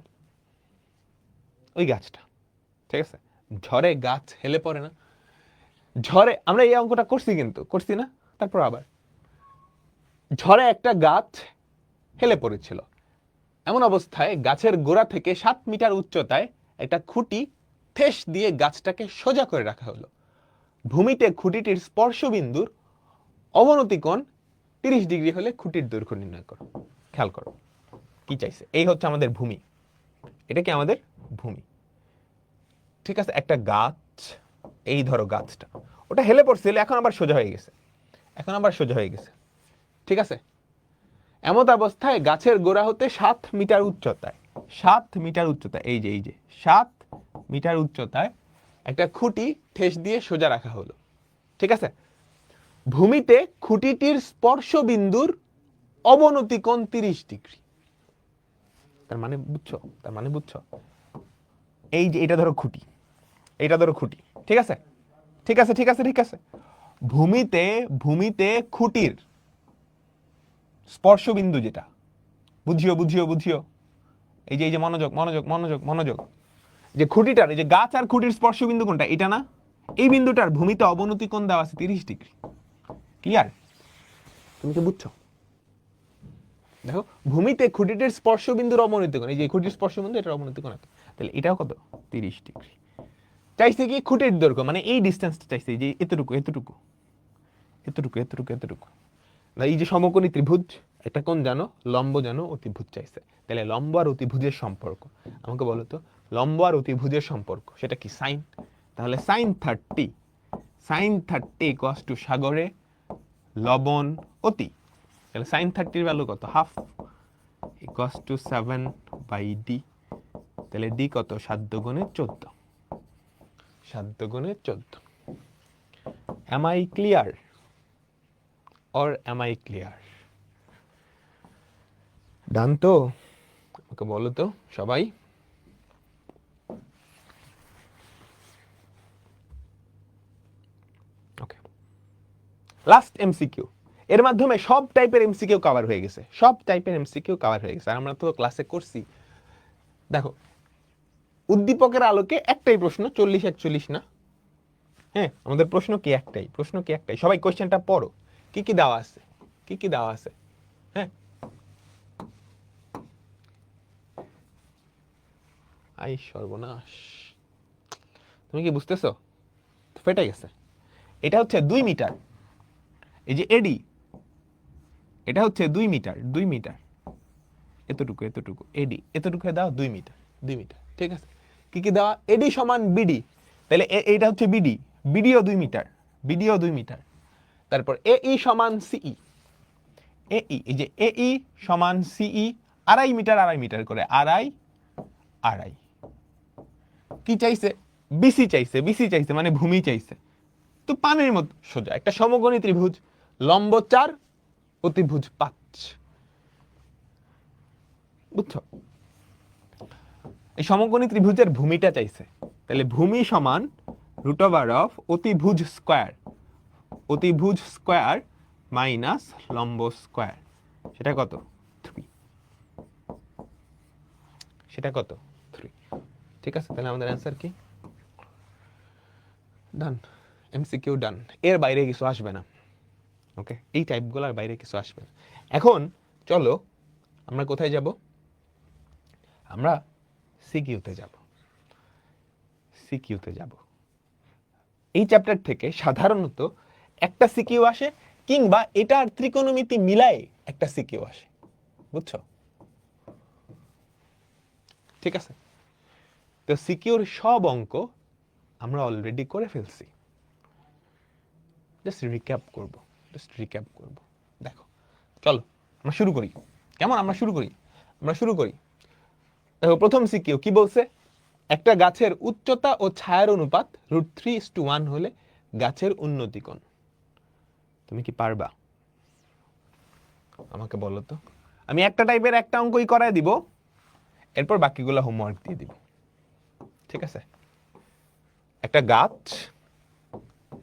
A: ওই গাছটা, ঠিক আছে, ঝড়ে গাছ হেলে পড়ে না। ঝড়ে আমরা এই অঙ্কটা করছি, কিন্তু করছি না, তারপর আবার ঝড়ে একটা গাছ হেলে পড়েছিল, এমন অবস্থায় গাছের গোড়া থেকে 7 মিটার উচ্চতায় একটা খুঁটি ঠেস দিয়ে গাছটাকে সোজা করে রাখা হলো। ভূমিতে খুঁটিটির স্পর্শবিন্দুর অবনতি কোণ 30 ডিগ্রি হলে খুঁটির দৈর্ঘ্য নির্ণয় করো। খেয়াল করো কি চাইছে, এই হচ্ছে আমাদের ভূমি, এটা কি আমাদের ভূমি, ঠিক আছে। একটা গাছ, এই ধরো গাছটা, ওটা হেলে পড়ছিল, এখন আবার সোজা হয়ে গেছে, এখন আবার সোজা হয়ে গেছে, ঠিক আছে। এমত অবস্থায় গাছের গোড়া হতে 7 মিটার উচ্চতায়, 7 মিটার উচ্চতায়, এই যে 7 মিটার উচ্চতায় একটা খুঁটি ঠেস দিয়ে সোজা রাখা হলো, ঠিক আছে। ভূমিতে খুঁটিটির স্পর্শ বিন্দুর অবনতি কোণ 30 ডিগ্রি। তার মানে বুঝছো, তার মানে বুঝছো, এই যে এটা ধরো খুঁটি, এটা ধরো খুঁটি, ঠিক আছে, ঠিক আছে, ঠিক আছে, ঠিক আছে। ভূমিতে খুঁটির স্পর্শ বিন্দু যেটা, বুঝিও বুঝিও বুঝিও, এই যে মনোযোগ মনোযোগ মনোযোগ মনোযোগ, যে খুঁটিটার, এই যে গাছ আর খুঁটির স্পর্শ বিন্দু কোনটা, এটা না, এই বিন্দুটার ভূমিতে অবনতি কোণ দেওয়া আছে 30 ডিগ্রি। ক্লিয়ার? তুমি কি বুঝছো? দেখো, ভূমিতে খুঁটিটির স্পর্শ বিন্দুর অবনতি কোণ, এই যে খুঁটির স্পর্শ বিন্দু, এটার অবনতি কোণ এত, তাহলে এটাও কত? 30 ডিগ্রি। চাইছে কি খুঁটির দৈর্ঘ্য, মানে এই ডিসটেন্সটা চাইছে, যে এতটুকু এতটুকু এতটুকু এতটুকু এতটুকু, এই যে সমকোণী ত্রিভুজ, এটা কোন জানো, লম্ব জানো, অতিভুজ চাইছে। তাহলে লম্ব আর অতিভুজের সম্পর্ক আমাকে বলো তো, লম্ব আর অতিভুজের সম্পর্ক সেটা কি? সাইন, তাহলে sin 30 ইকুয়ালস টু সাগরে লবণ অতি। তাহলে sin 30 এর ভ্যালু কত? Half equals to 7/d। তাহলে d কত? 7 দুগুণে 14, 7 দুগুণে 14। Am I clear or am I clear? ডান তো? ওকে বলো তো সবাই। ওকে, লাস্ট এমসিকিউ। এর মাধ্যমে সব টাইপের এমসিকিউ কভার হয়ে গেছে, সব টাইপের এমসিকিউ কভার হয়ে গেছে। আর আমরা তো ক্লাসে করছি। দেখো, উদ্দীপকের আলোকে একটাই প্রশ্ন, 40-41 না। হ্যাঁ, আমাদের প্রশ্ন কি একটাই, প্রশ্ন কি একটাই। সবাই কোশ্চেনটা পড়ো, কি কি দেওয়া আছে, কি কি দেওয়া আছে। হ্যাঁ, আই সর্বনাশ, তুমি কি বুঝতেছো? ফেটে গেছে। এটা হচ্ছে 2 মিটার, এই যে এডি, এটা হচ্ছে 2 মিটার, 2 মিটার, এতটুকু এতটুকু এডি, এতটুকু দাও 2 মিটার, 2 মিটার। ঠিক আছে, কি কি দেওয়া? এডি সমান বিডি, তাহলে এইটা হচ্ছে বিডি, বিডিও 2 মিটার, বিডিও 2 মিটার। তারপর এই সমান সিই, এই যে এই সমান সিই, 2.5 মিটার 2.5 মিটার করে, আড়াই আড়াই। কি চাইছে? বিসি চাইছে, বিসি চাইছে মানে ভূমি চাইছে। তো পানির মতো সোজা একটা সমকোণী ত্রিভুজ, লম্ব 4, অতিভুজ 5। বুঝছো? এই সমকোণী ত্রিভুজের ভূমিটা চাইছে, তাহলে ভূমি সমান √অফ অতিভুজ স্কয়ার, অতিভুজ স্কয়ার মাইনাস লম্ব স্কয়ার। সেটা কত? 3। সেটা কত? 3। ঠিক আছে, তাহলে আমাদের অ্যান্সার কি? ডান, এমসিকিউ ডান। এর বাইরে কিছু আসবে না। ওকে, এই টাইপগুলোর বাইরে কিছু আসবে না। এখন চলো আমরা কোথায় যাব? আমরা সিকিউতে যাব, সিকিউতে যাব। এই চ্যাপ্টার থেকে সাধারণত একটা সিকিউ আসে, কিংবা এটার ত্রিকোণমিতি মিলাই একটা সিকিউ আসে। বুঝছো? ঠিক আছে, তো সিকিউর সব অঙ্ক আমরা অলরেডি করে ফেলছি। জাস্ট রিক্যাপ করব, জাস্ট রিক্যাপ করব। দেখো, চলো আমরা শুরু করি। কেমন? আমরা শুরু করি, আমরা শুরু করি। দেখো, প্রথম সিকিউ কি বলছে? একটা গাছের উচ্চতা ও ছায়ার অনুপাত √3:1 হলে গাছের উন্নতি কোণ। তুমি কি পারবা? আমাকে বলো তো। আমি একটা টাইপের একটা অঙ্কই করায় দিব, এরপর বাকিগুলো হোমওয়ার্ক দিয়ে দিব। ঠিক আছে? একটা গাছ,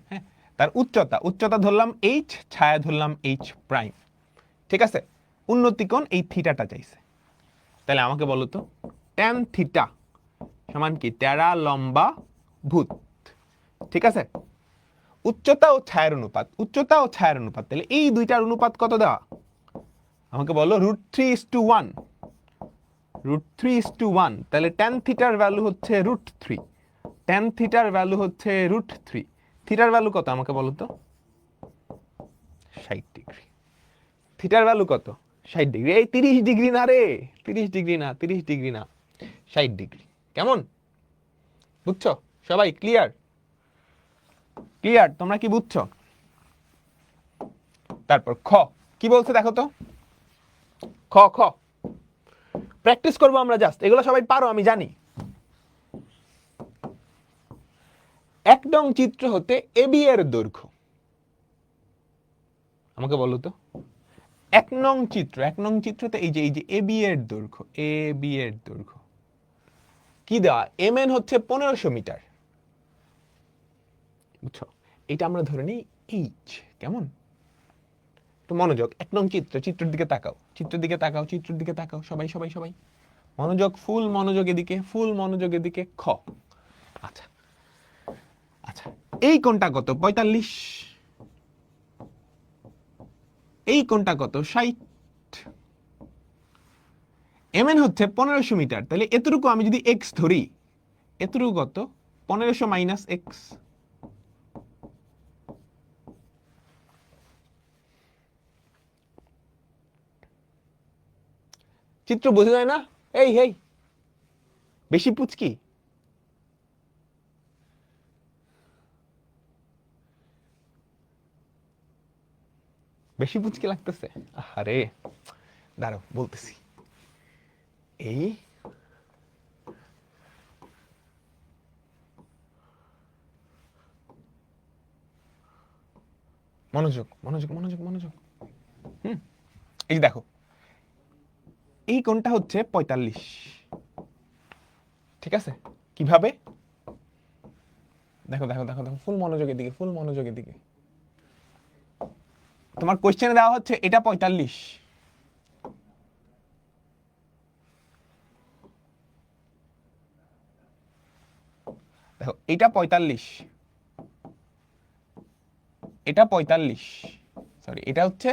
A: হ্যাঁ, তার উচ্চতা, উচ্চতা ধরলাম h, ছায়া ধরলাম h'। ঠিক আছে, উন্নতি কোণ এই থিটাটা চাইছে। তাহলে আমাকে বলো তো, tan থিটা সমান কি? টেরা লম্বা ভূত। ঠিক আছে, উচ্চতা ও ছায়ার অনুপাত, উচ্চতা ও ছায়ার অনুপাত, তাহলে এই দুইটার অনুপাত কত দেওয়া? আমাকে বলো। √3:1, √3:1। তাহলে tan থিটার ভ্যালু হচ্ছে √3, tan থিটার ভ্যালু হচ্ছে √3। থিটার ভ্যালু কত আমাকে বলো তো? 60 ডিগ্রি। থিটার ভ্যালু কত? 60 ডিগ্রি। এই 30 ডিগ্রি না রে, 30 ডিগ্রি না, 30 ডিগ্রি না, 60 ডিগ্রি। কেমন? বুঝছো সবাই? ক্লিয়ার? ক্লিয়ার? তোমরা কি বুঝছো? তারপর খ কি বলছে দেখো তো। খ খ প্র্যাকটিস করবো আমরা জাস্ট, এগুলো সবাই পারো আমি জানি। 1 নং চিত্র হতে এবি এর দৈর্ঘ্য, আমাকে বলো তো। 1 নং চিত্র, 1 নং চিত্রতে এই যে এবি এর দৈর্ঘ্য, এবি এর দৈর্ঘ্য কি দেওয়া? mn হচ্ছে 1500 মিটার। বুঝছো? এটা আমরা ধরে নিই h। কেমন? তো মনোযোগ, 1 নং চিত্র, চিত্রের দিকে তাকাও, চিত্রের দিকে তাকাও, চিত্রের দিকে তাকাও, সবাই সবাই সবাই মনোযোগ, ফুল মনোযোগ এদিকে, ফুল মনোযোগ এদিকে। খ, আচ্ছা আচ্ছা, এই কোণটা কত? 45। এই কোণটা কত? 60। mn হচ্ছে 1500 মিটার, তাহলে এতটুকু আমি যদি x ধরি, এতটুকু কত? 1500 মাইনাস x। চিত্র বোঝা যায় না? এই হেই, বেশি পুচকি। বেশি পুচকি লাগতেছে? আরে দাঁড়াও বলতেছি। এই মনোযোগ মনোযোগ মনোযোগ মনোযোগ। এই যে দেখো, এই কোণটা হচ্ছে 45। ঠিক আছে? কিভাবে? দেখো দেখো দেখো দেখো, ফুল মনোযোগের দিকে, ফুল মনোযোগের দিকে। তোমার কোশ্চেনে দেওয়া হচ্ছে এটা 45। দেখো এটা 45, এটা 45, সরি এটা হচ্ছে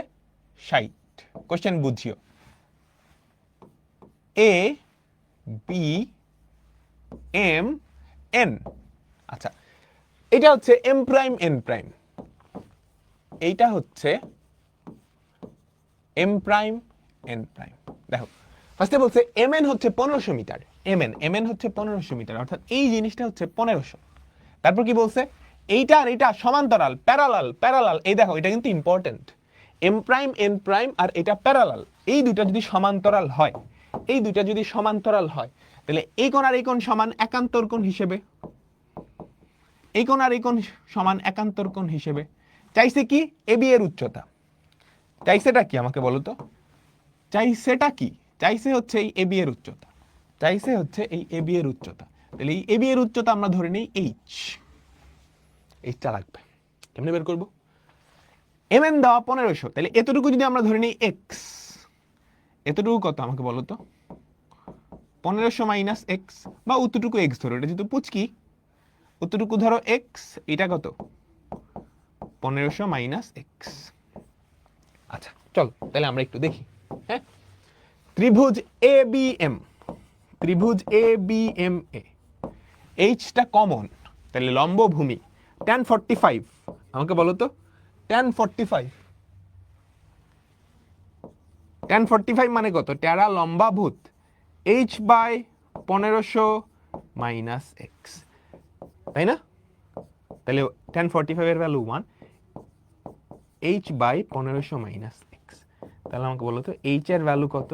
A: 60। Question বুঝিও। A B M N, আচ্ছা এটা হচ্ছে এম প্রাইম এন প্রাইম, এইটা হচ্ছে এম প্রাইম এন প্রাইম। দেখো ফার্স্টে বলছে এম এন হচ্ছে 1500 মিটার, এম এন হচ্ছে 1500 মিটার, অর্থাৎ এই জিনিসটা হচ্ছে 1500। তারপর কি বলছে? এইটা আর এটা সমান্তরাল, প্যারালাল, প্যারালাল। এই দেখো এটা কিন্তু important, M prime N prime আর এটা প্যারালাল। এই দুইটা যদি সমান্তরাল হয়, এই দুইটা যদি সমান্তরাল হয়, তাহলে এই কোণ আর এই কোণ সমান একান্তর কোণ হিসেবে, এই কোণ আর এই কোণ সমান একান্তর কোণ হিসেবে। চাইছে কি? এবি এর উচ্চতা। চাইছেটা কি আমাকে বলো তো? চাইছেটা কি? চাইছে হচ্ছে এই এবি এর উচ্চতা, চাইছে হচ্ছে এই এবি এর উচ্চতা। তাহলে এই এবি এর উচ্চতা আমরা ধরে নিই এইচ, এইচটা লাগবে। কেমনে বের করবো? এম এন দেওয়া 1500, তাহলে এতটুকু যদি আমরা ধরে নিই এক্স, এতটুকু কত আমাকে বলো তো? 1500 মাইনাস এক্স, বা অতটুকু এক্স ধরো, এটা যেহেতু পুচকি, অতটুকু ধরো এক্স, এটা কত? 1500 মাইনাস এক্স। আচ্ছা চল তাহলে আমরা একটু দেখি। হ্যাঁ, ত্রিভুজ এ বি এম, ত্রিভুজ A B M A, এইচটা common, তাহলে লম্ব ভূমি tan 45, আমাকে বলো তো tan 45, tan 45 মানে কত? টেরা লম্বা ভূত এইচ বাই 1500 মাইনাস এক্স, তাই না? তাহলে tan 45 এর value 1, H by 1500 minus X. তাহলে আমাকে বলো তো এইচ এর ভ্যালু কত?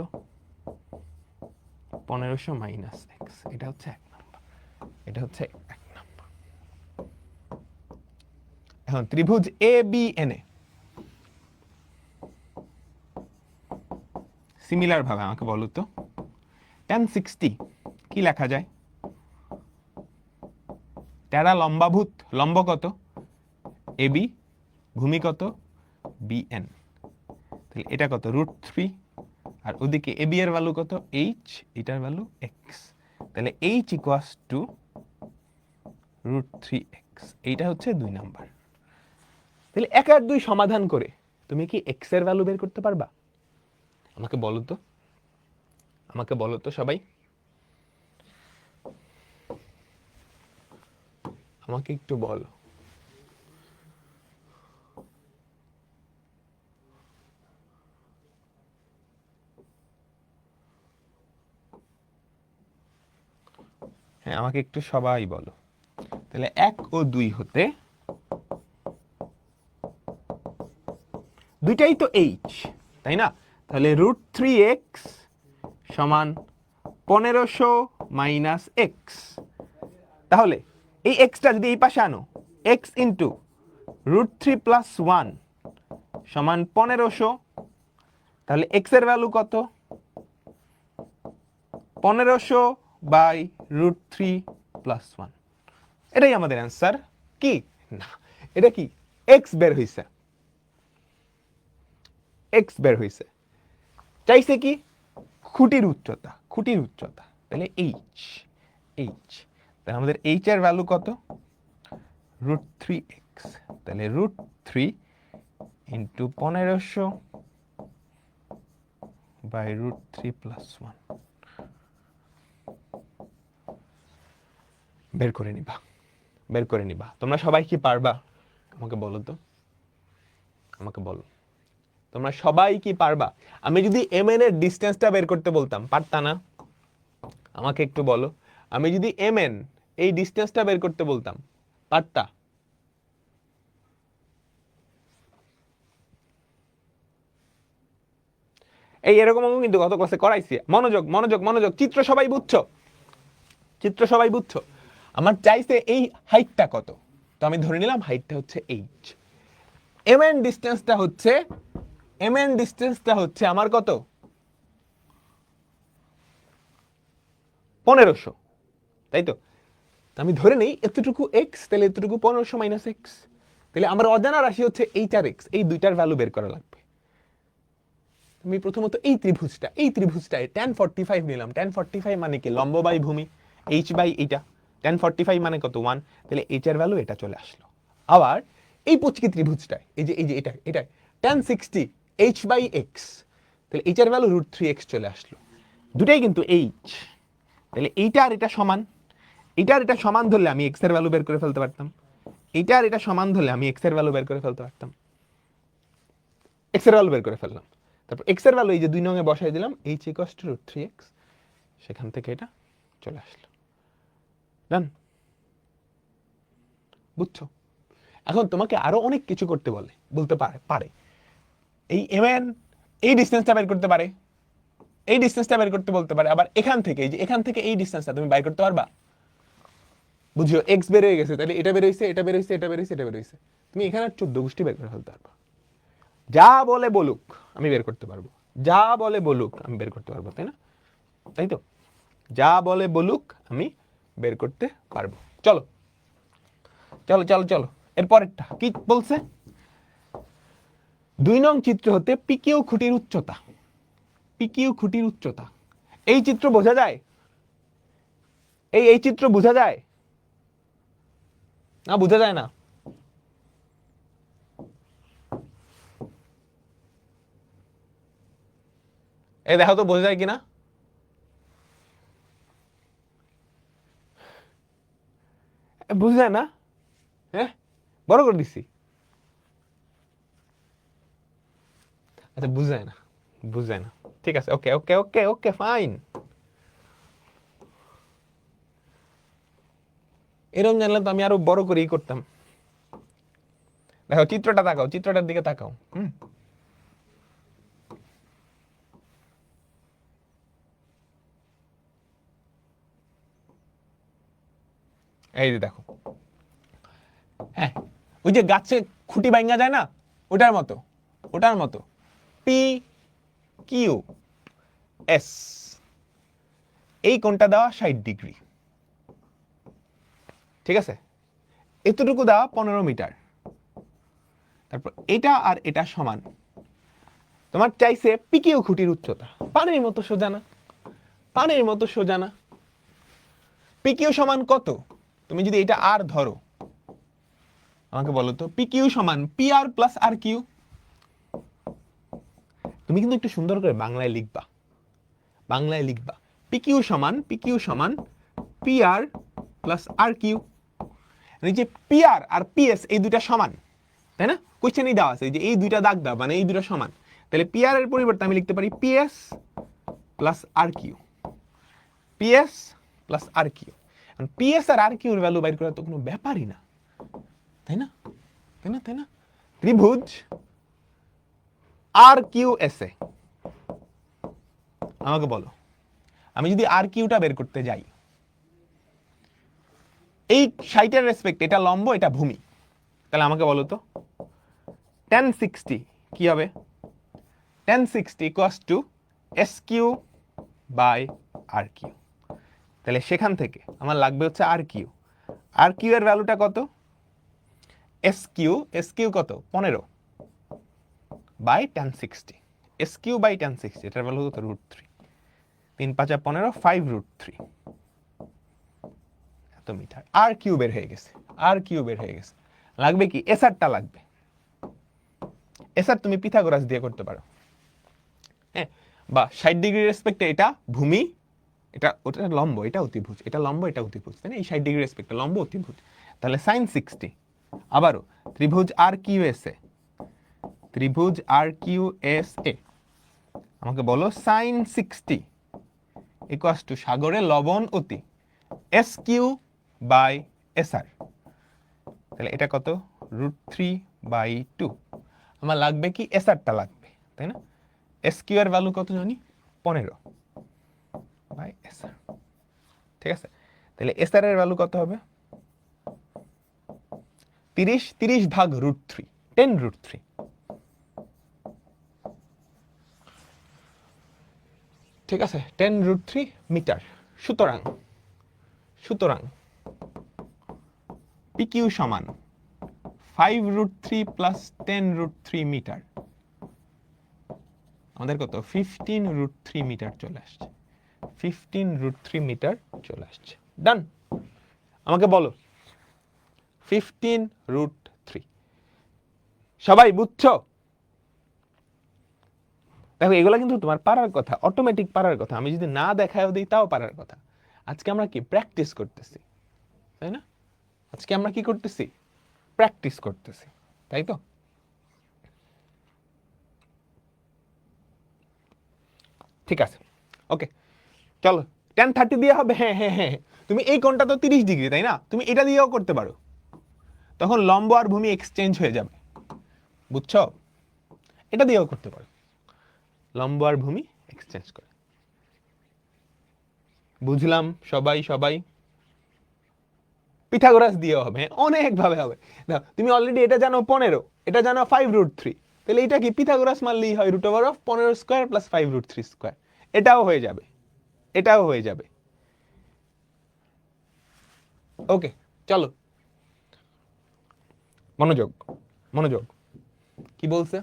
A: 1500 মাইনাস এক্স। এটা হচ্ছে 1 নাম্বার, এটা হচ্ছে 1 নাম্বার। এখন ত্রিভুজ A B N a similar ভাবে আমাকে বলো তো tan 60 কি লেখা যায়? টেরা লম্বাভূত, লম্ব কত? এবি, ভূমি কত? বিএন। তাহলে এটা কত? √3, আর ওদিকে এবি এর ভ্যালু কত? এইচ, এটার ভ্যালু এক্স। তাহলে এইচ ইকুয়ালস টু √3x। এইটা হচ্ছে 2 নাম্বার। তাহলে 1 আর 2 সমাধান করে তুমি কি এক্স এর ভ্যালু বের করতে পারবা? আমাকে বলো তো, আমাকে বলো তো সবাই, আমাকে একটু বলো। হ্যাঁ আমাকে একটু সবাই বলো। তাহলে 1 ও 2 হতে দুইটাই তো এইচ, তাই না? তাহলে √3x সমান 1500 মাইনাস এক্স। তাহলে এই এক্সটা যদি এই পাশে আনো, এক্স ইন্টু √3 প্লাস 1 সমান 1500, তাহলে এক্স এর ভ্যালু কত? 1500 বাই √3 প্লাস 1। এটাই আমাদের অ্যান্সার। কি না, এটা কি? এক্স বের হইছে, এক্স বের হইছে। চাইছে কি? খুঁটির উচ্চতা, খুঁটির উচ্চতা। তাহলে এইচ, এইচ, তাহলে আমাদের এইচ এর ভ্যালু কত? √3x। তাহলে √3 ইন্টু 1500 বাই √3 প্লাস 1 বের করে নিবা, বের করে নিবা। তোমরা সবাই কি পারবা? আমাকে বলো তো, আমাকে বলো তোমরা সবাই কি পারবা? আমি যদি এম এন এর ডিসটেন্সটা বের করতে বলতাম, পারতা না? আমাকে একটু বলো, আমি যদি এম এন এই ডিসটেন্সটা বের করতে বলতাম, পারতা? এই এরকম অঙ্ক কিন্তু গত ক্লাসে করাইছি। মনোযোগ মনোযোগ মনোযোগ, চিত্র সবাই বুঝছো? চিত্র সবাই বুঝছো? আমার চাইছে এই হাইটটা কত, তো আমি ধরে নিলাম হাইটটা হচ্ছে এইচ। এমএন ডিসটেন্সটা হচ্ছে আমার কত? 1500, তাই তো? আমি ধরে নেই এতটুকু এক্স, তাহলে এতটুকু 1500 মাইনাস এক্স, তাহলে আমার অজানা রাশি হচ্ছে এইচ আর এক্স, এই দুইটার ভ্যালু বের করা লাগবে। আমি প্রথমত এই ত্রিভুজটায় tan 45 নিলাম। tan 45 মানে কি? লম্ব বাই ভূমি, h বাই এইটা। tan 45 মানে কত? 1, তাহলে h এর ভ্যালু এটা চলে আসলো। আবার এই পুচকি ত্রিভুজটায় এই যে এটা tan 60 h বাই x, তাহলে h এর ভ্যালু √3x চলে আসলো। দুটাই কিন্তু h, তাহলে এইটা আর এটা সমান। এইটা আর এটা সমান ধরলে আমি x এর ভ্যালু বের করে ফেলতে পারতাম। এইটা আর এটা সমান ধরলে আমি x এর ভ্যালু বের করে ফেলতে পারতাম। x এর ভ্যালু বের করে ফেললাম। তারপর x এর ভ্যালু এই যে 2 নং এ বসাই দিলাম, h = √3x, সেখান থেকে এটা চলে আসলো। ডান? বুঝছো? এখন তোমাকে আরো অনেক কিছু করতে বলতে পারে। এই mn এই ডিসটেন্সটা বের করতে পারে, এই ডিসটেন্সটা বের করতে বলতে পারে। আবার এখান থেকে এই ডিসটেন্সটা তুমি বের করতে পারবা? বুঝিও x বের হয়ে গেছে, তাহলে এটা বের হইছে, এটা বের হইছে, এটা বের হইছে, এটা বের হইছে, তুমি এখানে 14 গোষ্ঠী বের করে ফেলতে পারবা। যা বলে বলুক আমি বের করতে পারবো, যা বলে বলুক আমি বের করতে পারবো, তাই না? তাই তো? যা বলে বলুক আমি বের করতে পারবো। চলো চলো চলো চলো, এরপরেরটা কি বলছে? 2 নং চিত্র হতে পিকিউ খুঁটির উচ্চতা, পিকিউ খুঁটির উচ্চতা। এই চিত্র বোঝা যায়? এই চিত্র বোঝা যায় না? বোঝা যায় না? এই দেখো তো বোঝা যায় কিনা? বোঝা যায় না? হ্যাঁ, বড় করে দিচ্ছি। আচ্ছা, বোঝা যায় না, বোঝা যায় না, ঠিক আছে, ওকে ওকে ওকে ওকে ফাইন। এরকম জানলে তো আমি আরো বড় করেই করতাম। দেখো চিত্রটা তাকাও, চিত্রটার দিকে তাকাও। এই যে দেখো, হ্যাঁ, ওই যে গাছে খুঁটি ভাঙা যায় না, ওটার মতো, ওটার মতো। পি কিউ এস, এই কোণটা দেওয়া 60 ডিগ্রি, ঠিক আছে? এতটুকু দেওয়া 15 মিটার। তারপর এটা আর এটা সমান। তোমার চাইছে পিকিউ খুঁটির উচ্চতা। পানির মতো সোজা না? পানির মতো সোজা না? পিকিউ সমান কত? তুমি যদি এটা আর ধরো, আমাকে বলো তো, পিকিউ সমান পি আর প্লাস আর কিউ। তুমি কিন্তু একটু সুন্দর করে বাংলায় লিখবা, বাংলায় লিখবা পিকিউ সমান পি আর প্লাস আর কিউ। যে পি আর পিএস এই দুইটা সমান, তাই না? কোশ্চেনই দেওয়া আছে যে এই দুইটা দাগ দাও, মানে এই দুইটা সমান। তাহলে পি আর এর পরিবর্তে আমি লিখতে পারি পিএস প্লাস আর কিউ, পিএস প্লাস আর কিউ। পিএস আর আর কিউর ভ্যালু বাইর করা তো কোনো ব্যাপারই না, তাই না? তাই না? তাই না? ত্রিভুজ আর কিউ এস এ, আমাকে বলো, আমি যদি আর কিউটা বের করতে যাই, এই 60 এর রেসপেক্ট, এটা লম্ব এটা ভূমি, তাহলে আমাকে বলো তো tan 60 কি হবে? tan 60 equals to S Q by R Q. তাহলে সেখান থেকে আমার লাগবে হচ্ছে আর কিউ। আর কিউ এর ভ্যালুটা কত? এস কিউ কত? 15 by tan 60, S Q by tan 60, এটার ভ্যালু কত? √3। 3 5 15, 5√3 এত মিটার। আর কিউ বের হয়ে গেছে, আর কিউ বের হয়ে গেছে। লাগবে কি? এসআরটা লাগবে। এসআর তুমি পিথাগোরাস দিয়ে করতে পারো, হ্যাঁ, বা 60 ডিগ্রি রেসপেক্টে এটা ভূমি, এটা ওটা লম্ব, এটা অতিভুজ, এটা লম্ব এটা অতিভুজ, তাই না? এই 60 ডিগ্রি রেসপেক্টে লম্ব অতিভুজ, তাহলে sin 60। আবারও ত্রিভুজ আর কিউ এস এ, ত্রিভুজ আর কিউ এস এ, আমাকে বলো sin 60 ইকুয়ালস টু সাগরে লবণ অতি এস কিউ বাই এস আর। তাহলে এটা কত? √3/2। আমার লাগবে কি? এস আরটা লাগবে, তাই না? এস কিউ এর ভ্যালু কত জানি 15 বাই এস আর। ঠিক আছে, তাহলে এস আর এর ভ্যালু কত হবে 30 ভাগ √3 10√3। ঠিক আছে, 10√3 মিটার। সুতরাং পিকিউ সমান 5√3 প্লাস 10√3 মিটার, আমাদের কত 15√3 মিটার চলে আসছে। 15√3 মিটার চলে আসছে। ডান। আমাকে বলো 15√3 সবাই বুঝছো? দেখো এগুলা কিন্তু তোমার পারার কথা, অটোমেটিক পারার কথা। আমি যদি না দেখায়ও দিই তাও পারার কথা। আজকে আমরা কি প্র্যাকটিস করতেছি, তাই না? আজকে আমরা কি করতেছি? প্র্যাকটিস করতেছি, তাই তো? ঠিক আছে, ওকে, চলো 1030 দিয়ে হবে। হ্যাঁ হ্যাঁ হ্যাঁ, তুমি এই কোণটা তো 30 ডিগ্রি, তাই না? তুমি এটা দিয়েও করতে পারো, তখন লম্ব আর ভূমি এক্সচেঞ্জ হয়ে যাবে, বুঝছো? এটা দিয়েও করতে পারো, লম্ব আর ভূমি এক্সচেঞ্জ করে। বুঝলাম সবাই? পিথাগোরাস দিয়েও হবে, অনেক ভাবে হবে। দেখো তুমি অলরেডি এটা জানো 15, এটা জানো 5√3, তাহলে এটা কি পিথাগোরাস মানলেই হয় √15 স্কয়ার প্লাস 5√3 স্কয়ার। এটাও হয়ে যাবে, এটাও হয়ে যাবে। ওকে, চলো মনোযোগ। কি বলছে?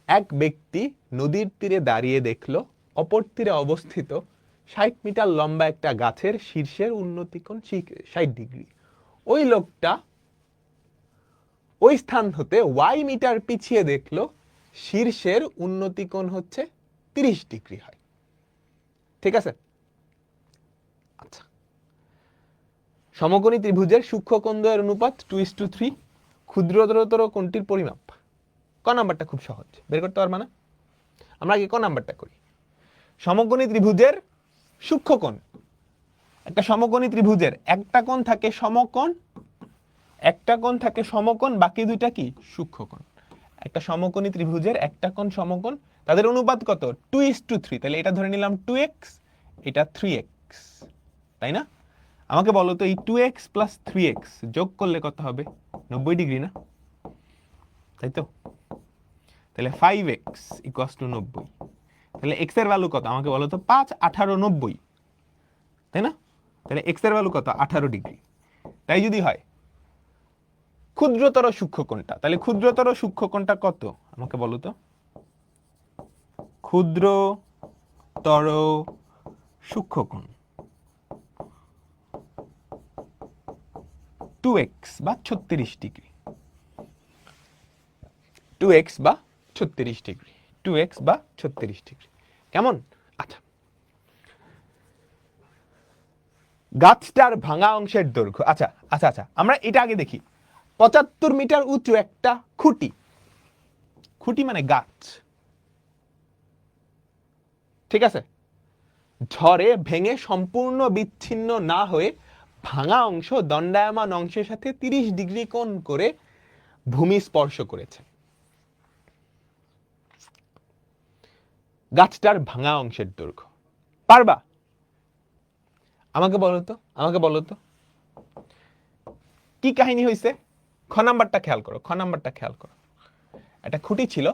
A: এক ব্যক্তি নদীর তীরে দাঁড়িয়ে দেখলো অপর তীরে অবস্থিত 60 মিটার লম্বা একটা গাছের শীর্ষের উন্নতিকোণ 60 ডিগ্রি। ওই লোকটা ওই স্থান হতে y মিটার পিছিয়ে দেখলো শীর্ষের উন্নতিকোণ হচ্ছে 30 ডিগ্রি হয়। ঠিক আছে, আচ্ছা, সমকোণী ত্রিভুজের সূক্ষ্মকোণ দ্বয়ের অনুপাত 2:3, ক্ষুদ্রতর কোণটির পরিমাপ। ক নাম্বারটা খুব সহজ, বের করতে পারবা না? আমরা আগে ক নাম্বারটা করি। সমকোণী ত্রিভুজের সূক্ষ্মকোণ, একটা সমকোণী ত্রিভুজের একটা কোণ থাকে সমকোণ, বাকি দুইটা কি সূক্ষ্মকোণ। একটা সমকোণী ত্রিভুজের একটা কোণ সমকোণ, তাদের অনুপাত কত 2:3, তাহলে এটা ধরে নিলাম 2x, এটা 3x, তাই না? আমাকে বলো তো এই 2x প্লাস 3x যোগ করলে কত হবে? 90 ডিগ্রি না, তাই তো? তাহলে 5x ইকুয়ালস টু 90। তাহলে x এর ভ্যালু কত আমাকে বলো তো? 5, 18, 90, তাই না? তাহলে x এর ভ্যালু কত? 18 ডিগ্রি। তাই যদি হয় ক্ষুদ্রতর সূক্ষ্মকোণটা, তাহলে ক্ষুদ্রতর সূক্ষ্মকোণটা কত আমাকে বলো তো? ক্ষুদ্রতর সূক্ষ্মকোণ 2x বা 36 ডিগ্রি। 2x বা 36 ডিগ্রি, 2x বা 36 ডিগ্রি। কেমন? আচ্ছা, গাছটার ভাঙা অংশের দৈর্ঘ্য। আচ্ছা, আমরা এটা আগে দেখি। 75 মিটার উঁচু একটা খুঁটি মানে গাছ, ঠিক আছে? ঝড়ে ভেঙে সম্পূর্ণ বিচ্ছিন্ন না হয়ে ভাঙা অংশ দণ্ডায়মান অংশের সাথে 30 ডিগ্রি কোণ করে ভূমি স্পর্শ করেছে। গাছটার ভাঙা অংশের দৈর্ঘ্য পারবা? আমাকে বলো তো কি কাহিনী হয়েছে? খ নাম্বারটা খেয়াল করো। একটা খুঁটি ছিল,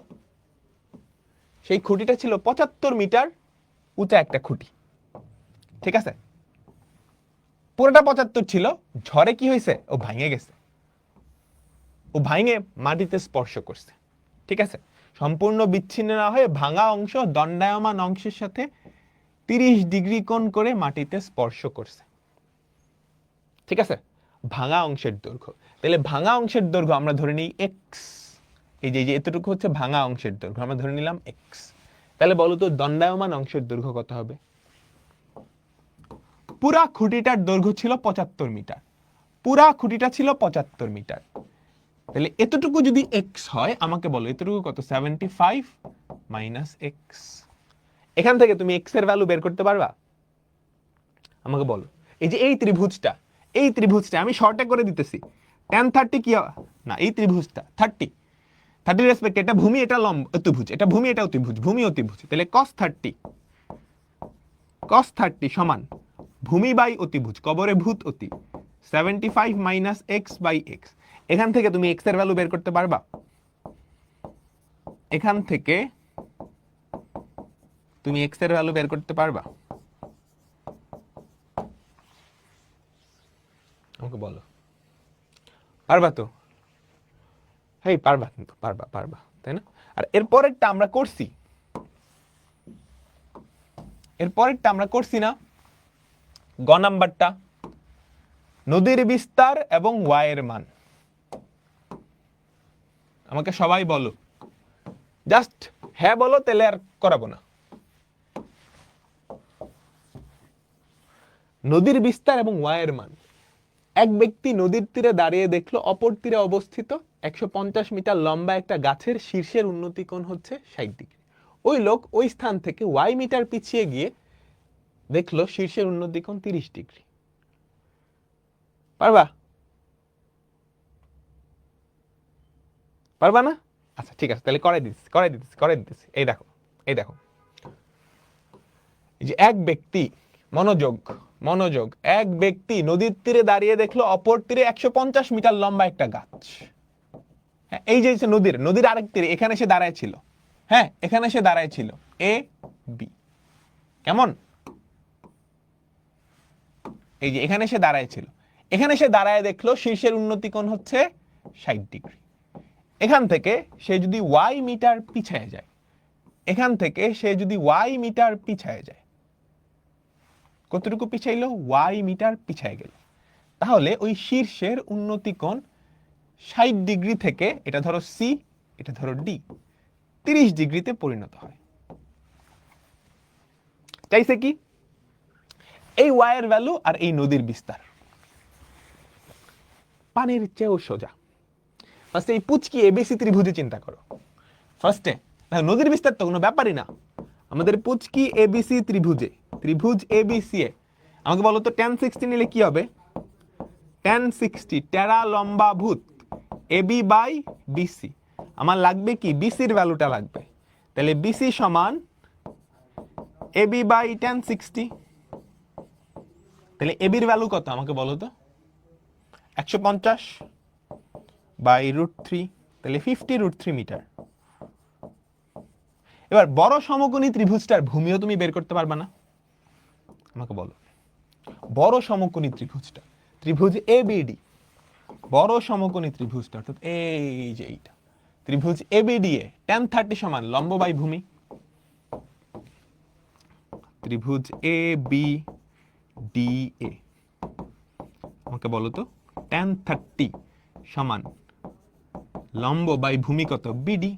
A: সেই খুঁটিটা ছিল 75 মিটার উঁচা একটা খুঁটি, ঠিক আছে? পুরোটা 75 ছিল, ঝড়ে কি হয়েছে? ও ভাঙে মাটিতে স্পর্শ করছে, ঠিক আছে? সম্পূর্ণ বিচ্ছিন্ন না হয়ে ভাঙা অংশ দণ্ডায়মান অংশের সাথে 30 ডিগ্রি কোণ করে মাটিতে স্পর্শ করছে, ঠিক আছে? ভাঙা অংশের দৈর্ঘ্য, তাহলে ভাঙা অংশের দৈর্ঘ্য আমরা ধরে নিই x। এই যে এতটুকু হচ্ছে ভাঙা অংশের দৈর্ঘ্য, আমরা ধরে নিলাম x। তাহলে বলো তো দণ্ডায়মান অংশের দৈর্ঘ্য কত হবে? পুরা খুঁটিটার দৈর্ঘ্য ছিল 75 মিটার, তাহলে এতটুকু যদি x হয়, আমাকে বলো এতটুকু কত? 75 মাইনাস x। এখান থেকে তুমি x এর ভ্যালু বের করতে পারবা? আমাকে বলো। এই যে এই ত্রিভুজটা আমি শর্টে করে দিতেছি। tan 30 কি না, এই ত্রিভুজটা 30 30 রেসপেক্ট, এটা ভূমি, এটা লম্ব অতিভুজ, এটা ভূমি, এটা অতিভুজ, ভূমি অতিভুজ, তাহলে cos 30 সমান ভূমি বাই অতিভুজ, কবরে ভূত অতি, 75 মাইনাস এক্স বাই এক্স। এখান থেকে তুমি এক্স এর ভ্যালু বের করতে পারবা? এখান থেকে তুমি এক্স এর ভ্যালু বের করতে পারবা? আমাকে বলো, পারবা তো? হেই, পারবা, কিন্তু পারবা, তাই না? আর এরপরেরটা আমরা করছি না, গ নাম্বারটা, নদীর বিস্তার এবং ওয়াই এর মান। আমাকে সবাই বলো, জাস্ট হ্যাঁ বলো, তাহলে আর করাবো না। নদীর বিস্তার এবং ওয়াই এর মান। এক ব্যক্তি নদীর তীরে দাঁড়িয়ে দেখলো অপর তীরে অবস্থিত 150 মিটার লম্বা একটা গাছের শীর্ষের উন্নতি কোণ হচ্ছে 60 ডিগ্রি। ওই লোক ওই স্থান থেকে ওয়াই মিটার পিছিয়ে গিয়ে দেখলো শীর্ষের উন্নতি কোণ 30 ডিগ্রি। পারবা না? আচ্ছা ঠিক আছে, তাহলে করে দিতেছি। এই দেখো, এই যে এক ব্যক্তি, মনোযোগ, এক ব্যক্তি নদীর তীরে দাঁড়িয়ে দেখলো অপর তীরে 150 মিটার লম্বা একটা গাছ। হ্যাঁ, এই যে নদীর আরেক তীরে এখানে এসে দাঁড়ায় ছিল। হ্যাঁ, এখানে এসে দাঁড়ায় ছিল এ বি। কেমন? এই যে এখানে এসে দাঁড়ায় ছিল, এখানে এসে দাঁড়ায় দেখলো শীর্ষের উন্নতি কোণ হচ্ছে 60 ডিগ্রি। এখান থেকে সে যদি ওয়াই মিটার পিছায় যায়, কতটুকু পিছাইলো? ওয়াই মিটার পিছায় গেল। তাহলে ওই শীর্ষের উন্নতি কোণ 60 ডিগ্রি থেকে, এটা ধরো সি, এটা ধরো ডি, 30 ডিগ্রিতে পরিণত হয়। চাইছে কি? এই ওয়াই এর ভ্যালু আর এই নদীর বিস্তার। পানির চেয়েও সোজা। ফার্স্টে এই পুচকি এবিসি ত্রিভুজে চিন্তা করো। ফার্স্টে নদীর বিস্তার তো কোনো ব্যাপারই না, আমাদের পুচকি এবিসি ত্রিভুজ এবিসি এ আমাকে বলো তো tan 60 নিলে কি হবে? tan 60 টেরা লম্বা ভূত এবি বাই বিসি। আমার লাগবে কি? বিসির ভ্যালুটা লাগবে। তাহলে বিসি সমান এবি বাই tan 60। তাহলে এবির ভ্যালু কত আমাকে বলো তো? 150 বাই √3, তাহলে 50 √3 মিটার। এবার বড় সমকোণী ত্রিভুজটার ভূমিও তুমি বের করতে পারবা না? আমাকে বলো, বড় সমকোণী ত্রিভুজটা, ত্রিভুজ এবিডি, বড় সমকোণী ত্রিভুজটা, অর্থাৎ এই যে এইটা ত্রিভুজ এবিডি এ tan 30 সমান লম্ব বাই ভূমি। ত্রিভুজ এবিডি এ আমাকে বলো তো tan 30 সমান লম্ব বাই ভূমি কত? বিডি।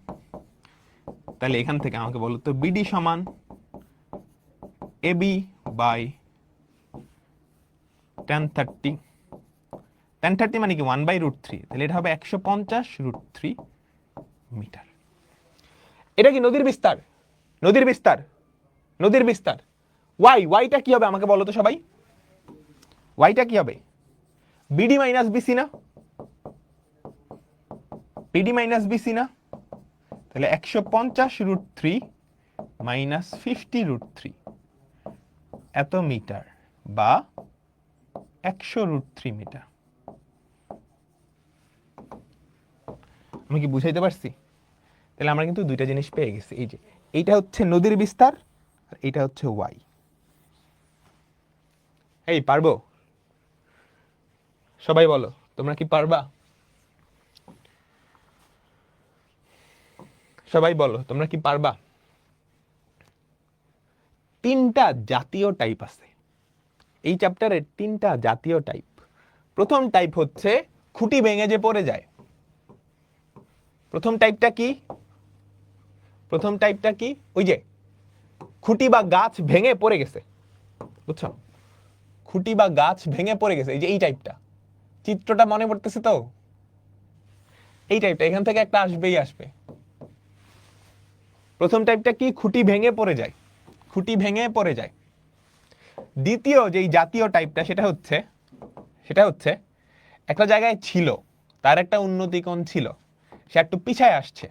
A: তাহলে এখান থেকে আমাকে বলো তো বিডি সমান এবি বাই tan 30। tan 30 মানে কি? 1 বাই √3, তাহলে এটা হবে 150 √3 মিটার। এটা কি নদীর বিস্তার? ওয়াইটা কি হবে আমাকে বলো তো সবাই? ওয়াইটা কি হবে? বিডি মাইনাস বিসি না? তাহলে 150 √3 মাইনাস 50 √3 এত মিটার, বা 100 √3 মিটার। আমি কি বুঝাইতে পারছি? তাহলে আমরা কিন্তু দুইটা জিনিস পেয়ে গেছি। এই যে এইটা হচ্ছে নদীর বিস্তার, আর এইটা হচ্ছে ওয়াই। এই পারবো? সবাই বলো, তোমরা কি পারবা? সবাই বলো, তোমরা কি পারবা? তিনটা জাতীয় টাইপ আছে এই চ্যাপ্টারে, তিনটা জাতীয় টাইপ। প্রথম টাইপ হচ্ছে খুঁটি ভেঙে যে পড়ে যায়। প্রথম টাইপটা কি? ওই যে খুঁটি বা গাছ ভেঙে পড়ে গেছে, বুঝছো? খুঁটি বা গাছ ভেঙে পড়ে গেছে, এই যে এই টাইপটা। চিত্রটা মনে পড়তেছে তো? এই টাইপটা এখান থেকে একটা আসবে। প্রথম টাইপটা কি? খুঁটি ভেঙে পড়ে যায়। দ্বিতীয় যেই জাতীয় টাইপটা, সেটা হচ্ছে একটা জায়গায় ছিল, তার একটা উন্নতি কোণ ছিল, সে একটু পিছায় আসছে,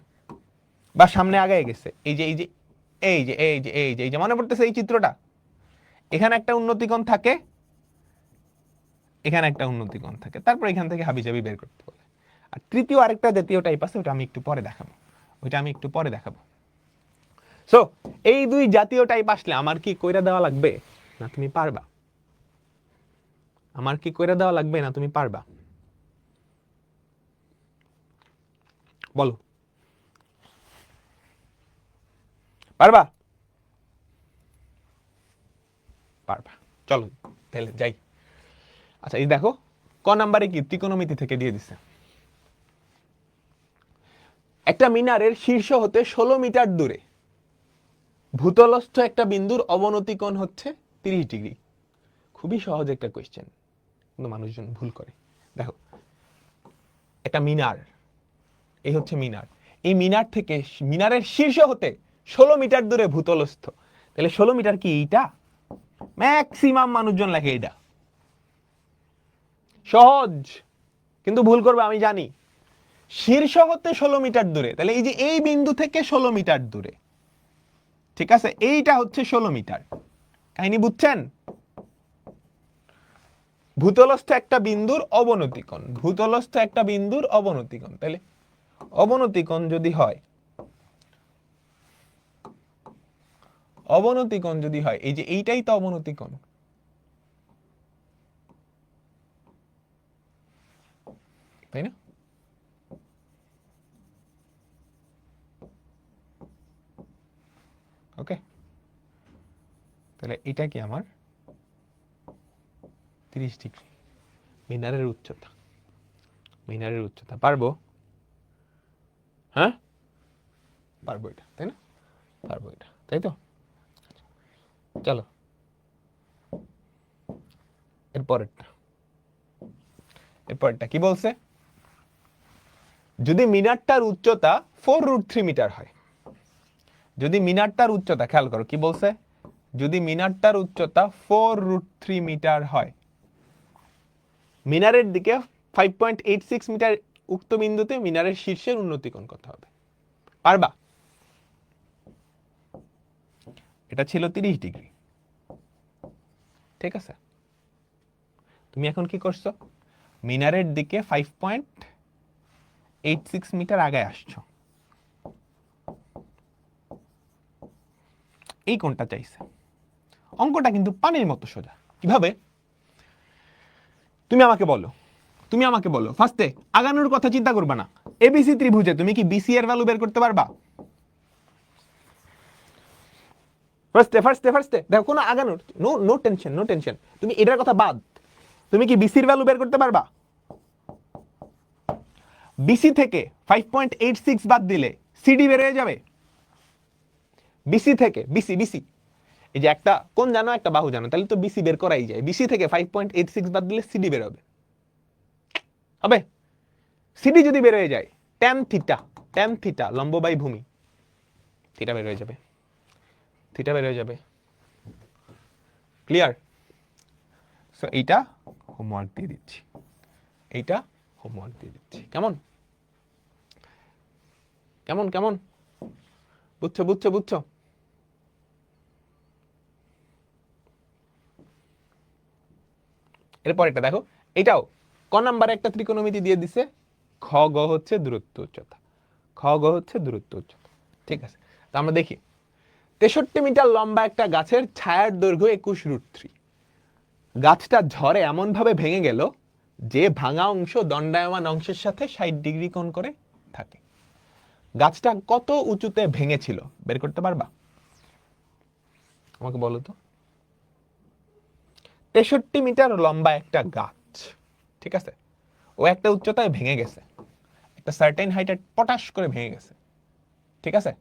A: বা সামনে আগায় গেছে, এই যে এই যে এই যে এই যে এই যে এই যে মনে পড়তেছে এই চিত্রটা, এখানে একটা উন্নতিকোণ থাকে, এখানে একটা উন্নতিকোণ থাকে, তারপর এখান থেকে হাবিজাবি বের করতে বলে। আর তৃতীয় আরেকটা জাতীয় টাইপ আছে, ওটা আমি একটু পরে দেখাবো, ওইটা আমি একটু পরে দেখাবো। সো এই দুই জাতীয় টাইপ আসলে আমার কি কইরা দেওয়া লাগবে না তুমি পারবা? আমার কি কইরা দেওয়া লাগবে না তুমি পারবা? বলো, পারবা? পারবা। চলো তাহলে যাই। আচ্ছা এই দেখো ক নাম্বারে কি ত্রিকোণমিতি থেকে দিয়ে দিছে, একটা মিনারের শীর্ষ হতে 16 মিটার দূরে ভূতলস্থ একটা বিন্দুর অবনতি কোণ হচ্ছে 30 ডিগ্রি। খুবই সহজ একটা কোয়েশ্চেন, কিন্তু মানুষজন ভুল করে। দেখো একটা মিনার, এই হচ্ছে মিনার, এই মিনার থেকে মিনারের শীর্ষ হতে 16 মিটার দূরে ভূতলস্থ, তাহলে 16 মিটার কি এইটা? ম্যাক্সিমাম মানুষজন লেখে এটা, সহজ কিন্তু ভুল করবে আমি জানি। শীর্ষ হতে 16 মিটার দূরে, তাহলে এই যে এই বিন্দু থেকে 16 মিটার দূরে, ঠিক আছে, এইটা হচ্ছে 16 মিটার। কাহিনী বুঝছেন? ভূতলস্থ একটা বিন্দুর অবনতি কোণ, ভূতলস্থ একটা বিন্দুর অবনতি কোণ, তাহলে অবনতি কোণ যদি হয়, অবনতি কোণ যদি হয়, এই যে এইটাই তো অবনতি কোণ, তাই না? ওকে, তাহলে এটা কি আমার 30 ডিগ্রি। মিনারের উচ্চতা, মিনারের উচ্চতা পারবো? হ্যাঁ পারবো এটা, তাই না? পারবো এটা, তাই তো? চলো এরপরেরটা, এরপরেরটা কি বলছে? যদি মিনারটার উচ্চতা 4√3 মিটার হয়, যদি মিনারটার উচ্চতা, খেয়াল করো কি বলছে, যদি মিনারটার উচ্চতা 4√3 মিটার হয়, মিনারের দিকে 5.86 মিটার, উক্ত বিন্দুতে মিনারের শীর্ষের উন্নতি কোণ কত হবে? পারবা? এটা ছিল 30 ডিগ্রি, ঠিক আছে। তুমি এখন কি করছো? মিনারের দিকে 5.86 মিটার আগে আসছো, এই কোণটা চাইছে। অঙ্কটা কিন্তু পানির মতো সোজা। কিভাবে? তুমি আমাকে বলো, তুমি আমাকে বলো, ফার্স্টে আগানোর কথা চিন্তা করবা না। এবিসি ত্রিভুজে তুমি কি বিসি এর ভ্যালু বের করতে পারবা? ফার্স্টে দেখো, কোনো আগানোর no no tension, no tension. তুমি এটার কথা বাদ, তুমি কি বিসির ভ্যালু বের করতে পারবা? বিসি থেকে 5.86 বাদ দিলে সিডি বের হয়ে যাবে। বিসি থেকে বিসি বিসি এই যে একটা কোণ জানো, একটা বাহু জানো, তাহলে তো বিসি বের করাই যায়। বিসি থেকে 5.86 বাদ দিলে সিডি বের হবে, হবে? সিডি যদি বের হয়ে যায়, ট্যান থিটা লম্ব বাই ভূমি, থিটা বের হয়ে যাবে, থিটা বের হয়ে যাবে। ক্লিয়ার? সো এইটা হোমওয়ার্ক দিয়ে দিচ্ছি, এইটা হোমওয়ার্ক দিয়ে দিচ্ছি। কেমন কেমন কেমন বুঝছো বুঝছো বুঝছো? এরপর এটা দেখো, এটাও ক নাম্বারে একটা ত্রিকোণমিতি দিয়ে দিছে, খ গ হচ্ছে দূরত্ব উচ্চতা, খ গ হচ্ছে দূরত্ব উচ্চতা, ঠিক আছে। তো আমরা দেখি 63 মিটার লম্বা একটা গাছের ছায়ার দৈর্ঘ্য 21√3। গাছটা ঝড়ে এমন ভাবে ভেঙে গেল যে ভাঙা অংশ দণ্ডায়মান অংশের সাথে 60 ডিগ্রি কোণ করে থাকে। গাছটা কত উঁচুতে ভেঙেছিল বের করতে পারবা? আমাকে বলো তো। 63 মিটার লম্বা একটা গাছ, ঠিক আছে, ও একটা উচ্চতায় ভেঙে গেছে, একটা সার্টেন হাইটে পটাশ করে ভেঙে গেছে, ঠিক আছে।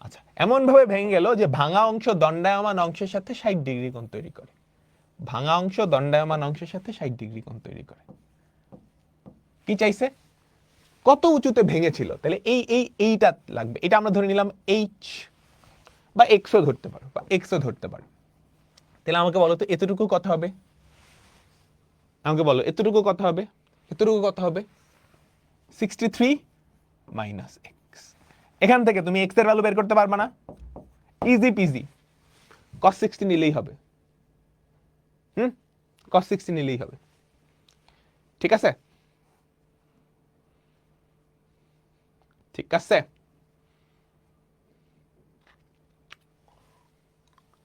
A: আচ্ছা, এমন ভাবে ভেঙে গেল যে ভাঙা অংশ দণ্ডায়মান অংশের সাথে 60 ডিগ্রি কোণ তৈরি করে, ভাঙা অংশ দণ্ডায়মান অংশের সাথে 60 ডিগ্রি কোণ তৈরি করে। কি চাইছে? কত উঁচুতে ভেঙেছিল, তাহলে এইটা লাগবে। এটা আমরা ধরে নিলাম এইচ বা এক্সও ধরতে পারো, বা এক্সও ধরতে পারো। তাহলে আমাকে বলো তো এতটুকু কত হবে? আমাকে বলো এতটুকু কত হবে? এতটুকু কত হবে? 63 মাইনাস এখান থেকে তুমি x এর ভ্যালু বের করতে পারবা না? ইজি পিজি, cos 60 নিলেই হবে। cos 60 নিলেই হবে। ঠিক আছে, ঠিক আছে।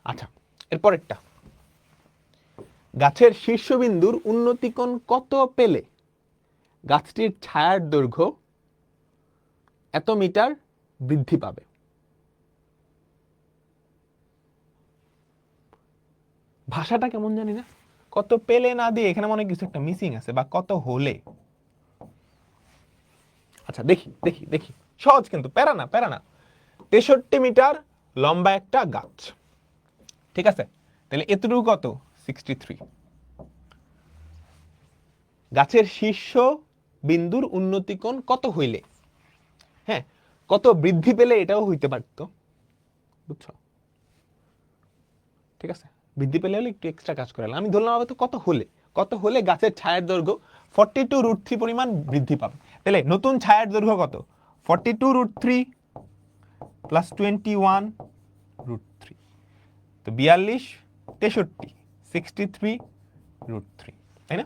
A: আচ্ছা, এরপরেরটা, গাছের শীর্ষবিন্দুর উন্নতিকোণ কত পেলে গাছটির ছায়ার দৈর্ঘ্য এত মিটার বৃদ্ধি পাবে? ভাষাটা কেমন জানি না, কত পেলে না দিয়ে এখানে মনে কিছু একটা মিসিং আছে, বা কত হলে। আচ্ছা দেখি দেখি দেখি, সহজ কিন্তু, প্যারা না প্যারা না। 63 মিটার লম্বা একটা গাছ, ঠিক আছে, তাহলে এতটুকু কত? 63। গাছের শীর্ষ বিন্দুর উন্নতিকোণ কত হইলে, হ্যাঁ, কত বৃদ্ধি পেলে এটাও হইতে পারতো, বুঝছো? ঠিক আছে, বৃদ্ধি পেলে হলে একটু এক্সট্রা কাজ করে, আমি ধরলাম আবার তো কত হলে, কত হলে গাছের ছায়ার দৈর্ঘ্য 42√3 পরিমাণ বৃদ্ধি পাবে। তাহলে নতুন ছায়ার দৈর্ঘ্য কত? 42√3 প্লাস 21√3, তো 42, 63, 63√3, তাই না?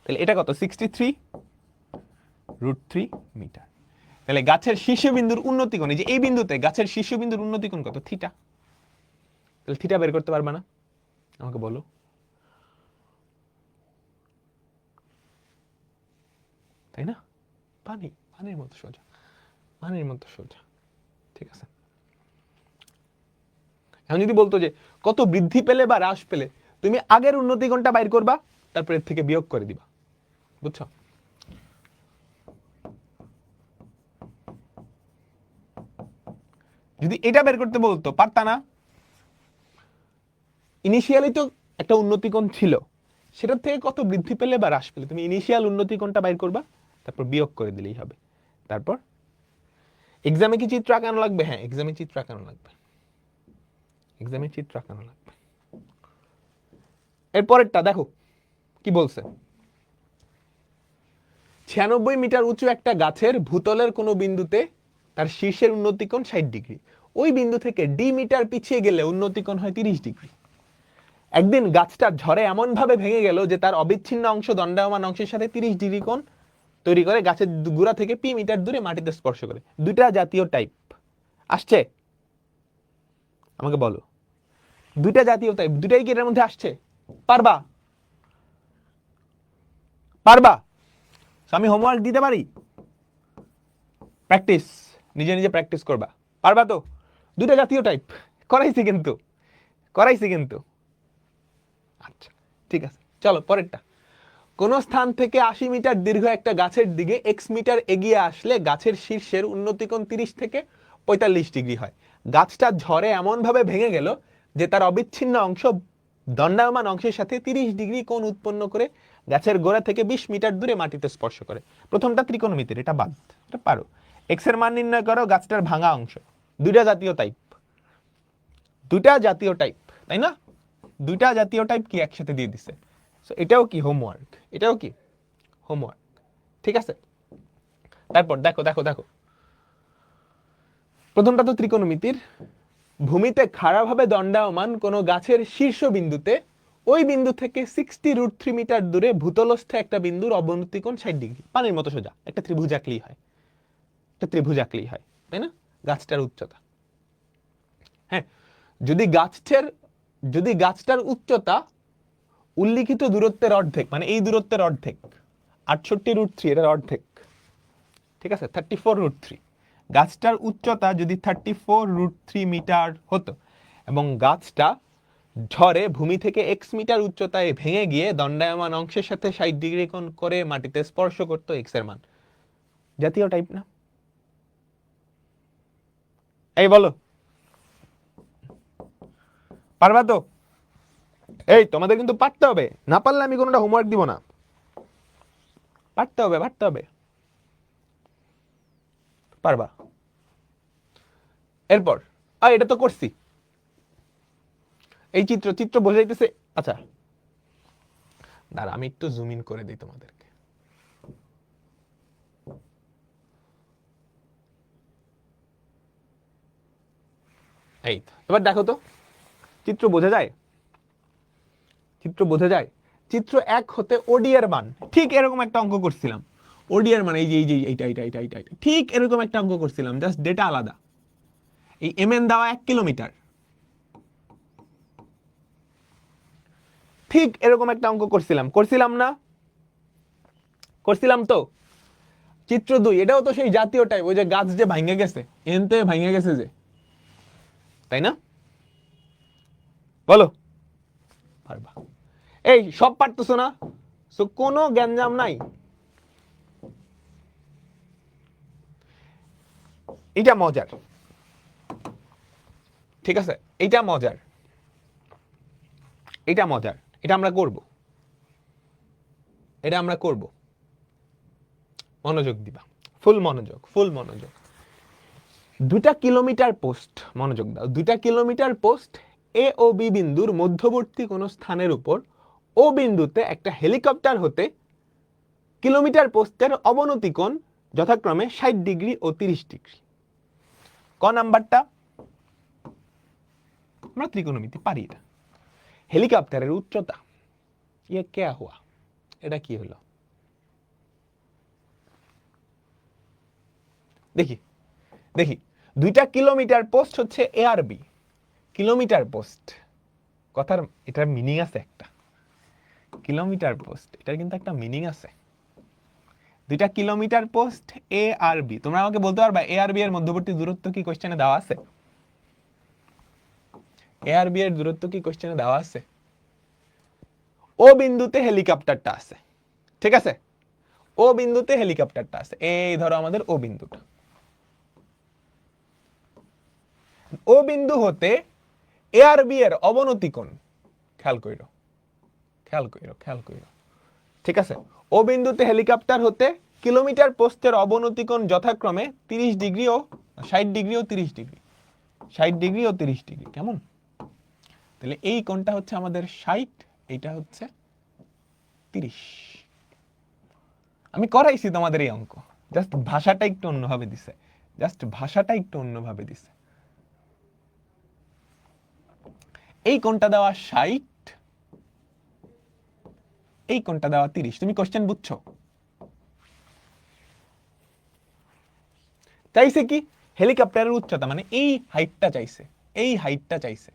A: তাহলে এটা কত? 63√3 মিটার। তাহলে গাছের শীর্ষবিন্দুর উন্নতিকোণ, এই যে এই বিন্দুতে গাছের শীর্ষবিন্দুর উন্নতিকোণ কত? থিটা। তাহলে থিটা বের করতে পারবে না? আমাকে বলো। তাই না? পানি, পানির মতো সোজা, পানির মতো সোজা। ঠিক আছে, এখন যদি বলতো যে কত বৃদ্ধি পেলে বা হ্রাস পেলে, তুমি আগের উন্নতিকোণটা বাইর করবা, তারপর এর থেকে বিয়োগ করে দিবা, বুঝছো? যদি এটা বের করতে বলতো, পারতা না? ইনিশিয়ালি তো একটা উন্নতিকোণ ছিল, সেটার থেকে কত বৃদ্ধি পেলে বা হ্রাস পেলে তুমি ইনিশিয়াল উন্নতিকোণটা বাইর করবা, তারপর বিয়োগ করে দিলেই হবে। তারপর এক্সামে কি চিত্র আঁকানো লাগবে? হ্যাঁ, এক্সামে চিত্র আঁকানো লাগবে, এক্সামে চিত্র আঁকানো লাগবে। এরপরেরটা দেখো কি বলছে, 96 মিটার উঁচু একটা গাছের ভূতলের কোনো বিন্দুতে তার শীর্ষের উন্নতিকোণ 60 ডিগ্রি, ওই বিন্দু থেকে ডি মিটার পিছিয়ে গেলে উন্নতিকোণ হয় 30 ডিগ্রি। একদিন গাছটা ঝড়ে এমন ভাবে ভেঙে গেল যে তার অবিচ্ছিন্ন অংশ দণ্ডায়মান অংশের সাথে 30 ডিগ্রি কোণ তৈরি করে গাছের গোড়া থেকে পি মিটার দূরে মাটিতে স্পর্শ করে। দুইটা জাতীয় টাইপ আসছে, আমাকে বলো, দুইটা জাতীয় টাইপ, দুটাই কি এর মধ্যে আসছে? পারবা? পারবা? আমি হোমওয়ার্ক দিতে পারি? প্র্যাকটিস, নিজে নিজে প্র্যাকটিস করবা, পারবা তো? দুইটা জাতীয় টাইপ করাইছি কিন্তু, করাইছি কিন্তু। আচ্ছা ঠিক আছে, চলো পরেরটা। কোন স্থান থেকে 80 মিটার দীর্ঘ একটা গাছের দিকে এক্স মিটার এগিয়ে আসলে গাছের শীর্ষের উন্নতিকোণ 30 থেকে 45 ডিগ্রি হয়। গাছটা ঝড়ে এমন ভাবে ভেঙে গেল যে তার অবিচ্ছিন্ন অংশ দণ্ডায়মান অংশের সাথে 30 ডিগ্রি কোণ উৎপন্ন করে গাছের গোড়া থেকে 20 মিটার দূরে মাটিতে স্পর্শ করে। প্রথমটা ত্রিকোণমিতির, এটা বাদ, এটা পারো। এক্স এর মান নির্ণয় করো গাছটার ভাঙা অংশ। দুইটা জাতীয় টাইপ, দুইটা জাতীয় টাইপ, তাই না? দুইটা জাতীয় টাইপ কি একসাথে দিয়ে দিছে। এটাও কি হোমওয়ার্ক, এটাও কি হোমওয়ার্ক, ঠিক আছে? তারপর দেখো দেখো দেখো, প্রথমটা তো ত্রিকোণমিতির। ভূমিতে খাড়াভাবে দণ্ডায়মান কোনো গাছের শীর্ষ বিন্দুতে ওই বিন্দু থেকে 60√3 মিটার দূরে ভূতলস্থ একটা বিন্দুর অবনতিকোণ 60 ডিগ্রি। পানির মতো সোজা, একটা ত্রিভুজ আঁকলেই হয়, একটা ত্রিভুজ আঁকলেই হয়, তাই না? গাছটার উচ্চতা, হ্যাঁ, যদি গাছটার উচ্চতা উল্লিখিত দূরত্বের অর্ধেক, মানে এই দূরত্বের অর্ধেক, 68√3, এটার অর্ধেক, ঠিক আছে, 34√3, গাছটার উচ্চতা যদি 34√3 মিটার হতো এবং গাছটা ঝড়ে ভূমি থেকে এক্স মিটার উচ্চতায় ভেঙে গিয়ে দণ্ডায়মান অংশের সাথে 60 ডিগ্রি কোণ করে মাটিতে স্পর্শ করতো, এক্স এর মান। জাতীয় টাইপ না? এই বলো, পারবা তো? এই তোমাদের কিন্তু পারতে হবে, না পারলে আমি কোনোটা হোমওয়ার্ক দিব না, পারতে হবে, পারতে হবে, পারবা। এরপর এটা তো করছি, এই চিত্র চিত্র বোঝাইতেছে। আচ্ছা দাঁড়া, আমি একটু জুম ইন করে দিই তোমাদেরকে। এই তো, এবার দেখো তো চিত্র বোঝা যায়, চিত্র বোঝা যায়। চিত্র 1 হতে ওডি এর মান ঠিক এরকম একটা অঙ্ক করছিলাম। ওডি এর মান এই যে এইটা ঠিক এরকম একটা অঙ্ক করছিলাম, জাস্ট ডেটা আলাদা। এই এমএন দেওয়া 1 কিলোমিটার, ঠিক এরকম একটা অঙ্ক করছিলাম না? করছিলাম তো। চিত্র 2 এটাও তো সেই জাতীয় টাইপ, ওই যে গাছ যে ভাঙে গেছে, এনতে ভাঙে গেছে যে, তাই না? বলো পারবা? এই সব পারতেছো না, সো কোনো গ্যাঞ্জাম নাই। এটা মজার, ঠিক আছে, এটা মজার, এটা মজার, এটা আমরা করব, এটা আমরা করব। মনোযোগ দিবা, ফুল মনোযোগ, ফুল মনোযোগ। 2টা কিলোমিটার পোস্ট, মনোযোগ দাও, 2টা কিলোমিটার পোস্ট এ ও বি বিন্দুর মধ্যবর্তী কোন স্থানের উপর ও বিন্দুতে একটা হেলিকপ্টার হতে কিলোমিটার পোস্টের অবনতি কোণ যথাক্রমে 60 ডিগ্রি ও 30 ডিগ্রি। ক নাম্বারটা? আমরা ত্রিকোণমিতি পারি এটা। হেলিকপ্টারের উচ্চতা, ইয়ে কে হুয়া, এটা কি হলো দেখি দেখি। 2টা কিলোমিটার পোস্ট হচ্ছে এ আর বি, কিলোমিটার পোস্ট কথার এটার মিনিং আছে একটা, কিলোমিটার পোস্ট এটার কিন্তু একটা মিনিং আছে। 2টা কিলোমিটার পোস্ট এ আর বি, তোমরা আমাকে বলতে পারবা এ আর বি এর মধ্যবর্তী দূরত্ব কি কোশ্চেনে দেওয়া আছে? এ আর বি এর দূরত্ব কি কোশ্চেনে দেওয়া আছে? ও বিন্দুতে হেলিকপ্টারটা আছে, ঠিক আছে, ও বিন্দুতে হেলিকপ্টারটা আছে। এই ধরো আমাদের ও বিন্দুটা, ও বিন্দু হতে এ আর বি এর অবনতি কোণ খেয়াল কইরো, খেয়াল কইরো, খেয়াল কইরো, ঠিক আছে। ও বিন্দুতে হেলিকপ্টার হতে কিলোমিটার পোস্টের অবনতি কোণ যথাক্রমে 30 ডিগ্রি ও 60 ডিগ্রি ও 30 ডিগ্রি, 60 ডিগ্রি ও 30 ডিগ্রি। কেমন? তাহলে এই কোণটা হচ্ছে আমাদের 60, এইটা হচ্ছে 30। আমি করাইছি তোমাদের এই অঙ্ক, জাস্ট ভাষাটা একটু অন্যভাবে দিছে, জাস্ট ভাষাটা একটু অন্যভাবে দিছে। এই কোণটা দেওয়া 60, এই কোণটা দেওয়া 30। তুমি কোশ্চেন বুঝছো? চাইছে কি? হেলিকপ্টারের উচ্চতা মানে এই হাইটটা চাইছে, এই হাইটটা চাইছে,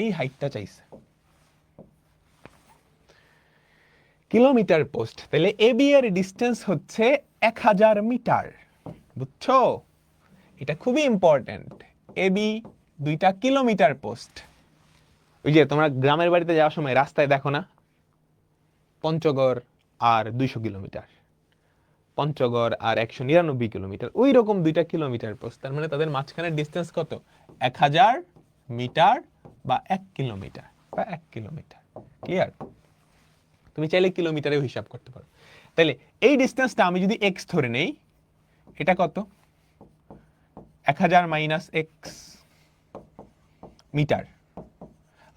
A: এই হাইটটা চাইছে। কিলোমিটার পোস্ট, তাহলে এবি এর ডিসটেন্স হচ্ছে 1000 মিটার, বুঝছো? এটা খুবই ইম্পর্টেন্ট। এবি 2টা কিলোমিটার পোস্ট। ওই যে তোমরা গ্রামের বাড়িতে যাওয়ার সময় রাস্তায় দেখো না, পঞ্চগড় আর 200 কিলোমিটার, পঞ্চগড় আর 199 কিলোমিটার, ওই রকম 2টা কিলোমিটার পোস্ট। তার মানে তাদের মাঝখানের ডিসটেন্স কত? 1000 মিটার বা 1 কিলোমিটার বা 1 কিলোমিটার। ক্লিয়ার? তুমি চাইলে কিলোমিটারেও হিসাব করতে পারো। তাহলে এই ডিসটেন্সটা আমি যদি এক্স ধরে নেই, এটা কত? 1000 মাইনাস এক্স মিটার,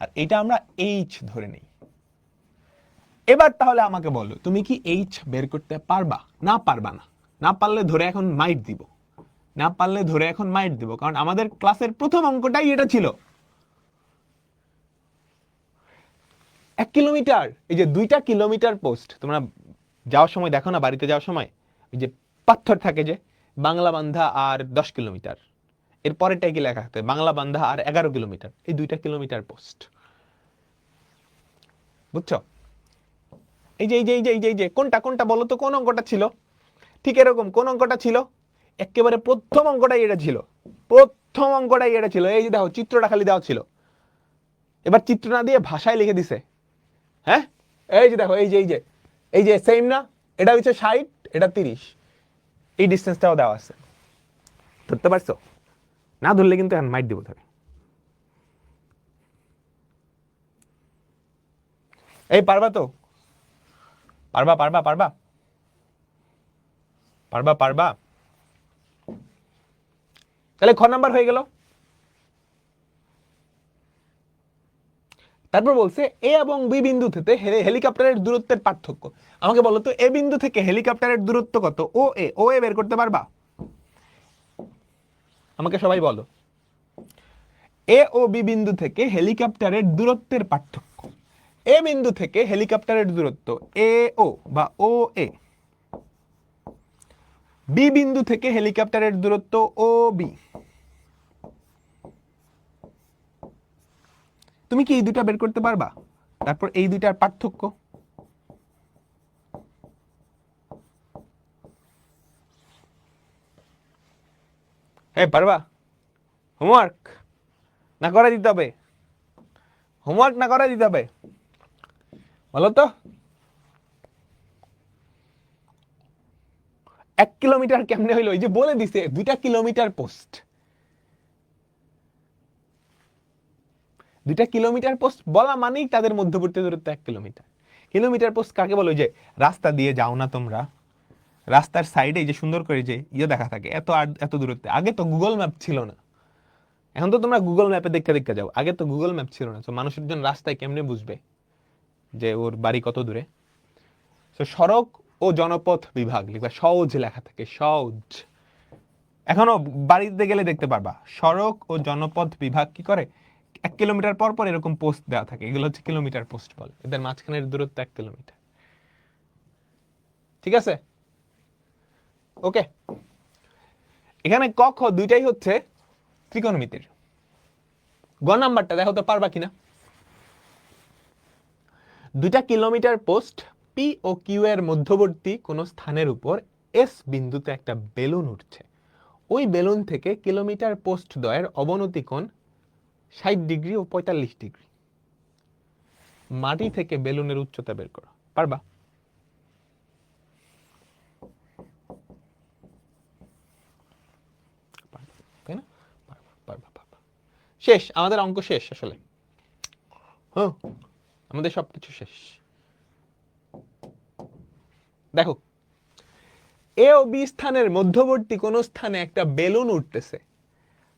A: আর এটা আমরা এইচ ধরে নেই। এবার তাহলে আমাকে বলো, তুমি কি এইচ বের করতে পারবা? না পারবা না? না পারলে ধরে এখন মাইট দিব, না পারলে ধরে এখন মাইট দিব, কারণ আমাদের ক্লাসের প্রথম অঙ্কটাই এটা ছিল। 1 কিলোমিটার, এই যে 2টা কিলোমিটার পোস্ট, তোমরা যাওয়ার সময় দেখো না, বাড়িতে যাওয়ার সময় ওই যে পাথর থাকে যে বাংলা বান্ধা আর 10 কিলোমিটার, এর পরেরটাই কি লেখা থাকে বাংলা বান্ধা আর 11 কিলোমিটার, এই 2টা কিলোমিটার পোস্ট, বুঝছো? এই যে এই যে এই যে এই যে এই যে কোনটা কোনটা বলো তো, কোন অঙ্কটা ছিল? ঠিক এরকম কোন অঙ্কটা ছিল? একেবারে প্রথম অঙ্কটাই এটা ছিল, প্রথম অঙ্কটাই এটা ছিল। এই যে দেখো চিত্রটা খালি দেওয়া ছিল, এবার চিত্র না দিয়ে ভাষায় লিখে দিছে। হ্যাঁ, এই যে দেখো, এই যে এই যে এই যে সেম না, এটা হচ্ছে 60, এটা 30, এই ডিসটেন্সটাও দেওয়া আছে। ধরতে পারছো? না ধরলে কিন্তু এখন মাইট দিব ধরে। এই পারবা তো? পারবা পারবা পারবা পারবা পারবা? তাহলে খ নাম্বার হয়ে গেল। তারপর বলছে এ এবং বি বিন্দু থেকে হেলিকপ্টারের দূরত্বের পার্থক্য। আমাকে বলো তো এ বিন্দু থেকে হেলিকপ্টারের দূরত্ব কত? ও এ বের করতে পারবা? আমাকে সবাই বলো এ ও বি বিন্দু থেকে হেলিকপ্টারের দূরত্বের পার্থক্য। এ বিন্দু থেকে হেলিকপ্টারের দূরত্ব এ ও বা ও এ, বি বিন্দু থেকে হেলিকপ্টারের দূরত্ব ও বি। তুমি কি এই দুটা বের করতে পারবা? তারপর এই দুইটার পার্থক্য। হ্যাঁ পারবা? হোমওয়ার্ক না করে দিতে হবে? হোমওয়ার্ক না করে দিতে হবে? বলো তো 1 কিলোমিটার কেমনে হইলো? এই যে বলে দিছে 2 কিলোমিটার পোস্ট। 2 কিলোমিটার পোস্ট বলা মানেই তাদের মধ্যবর্তী দূরত্ব 1 কিলোমিটার। কিলোমিটার পোস্ট কাকে বলে? যে রাস্তা দিয়ে যাও না তোমরা, রাস্তার সাইডে যে সুন্দর করে যে দেখা থাকে এত এত দূরত্বে। আগে তো গুগল ম্যাপ ছিল না, এখন তো তোমরা গুগল ম্যাপে দেখতে দেখতে যাও, আগে তো গুগল ম্যাপ ছিল না। তো মানুষের জন্য রাস্তায় কেমনে বুঝবে যে ওর বাড়ি কত দূরে? তো সড়ক ও জনপথ বিভাগ লিখবা, সহজ লেখা থাকে, সহজ। এখনো বাড়িতে গেলে দেখতে পারবা সড়ক ও জনপথ বিভাগ কি করে 1 কিলোমিটার পর পর এরকম পোস্ট দেওয়া থাকে, এগুলো হচ্ছে কিলোমিটার পোস্ট বলে। এদের মাঝখানের দূরত্ব 1 কিলোমিটার। ঠিক আছে, ওকে। এখানে ক খ দুইটাই হচ্ছে ত্রিকোণমিতির। গ নাম্বারটা দেখো তো পারবা কিনা। 2 kilometre post P O Q এর মধ্যবর্তী কোন স্থানের উপর এস বিন্দুতে একটা বেলুন উঠছে। ওই বেলুন থেকে কিলোমিটার পোস্ট দ্বয়ের অবনতি কোণ 60 ডিগ্রি ও 45 ডিগ্রি। মাটি থেকে বেলুনের উচ্চতা বের করো। পারবা? তাই না? পারবা। শেষ, আমাদের অঙ্ক শেষ আসলে। হ্যাঁ, আমাদের সবকিছু শেষ। দেখো এ ও বি স্থানের মধ্যবর্তী কোন স্থানে একটা বেলুন উঠতেছে।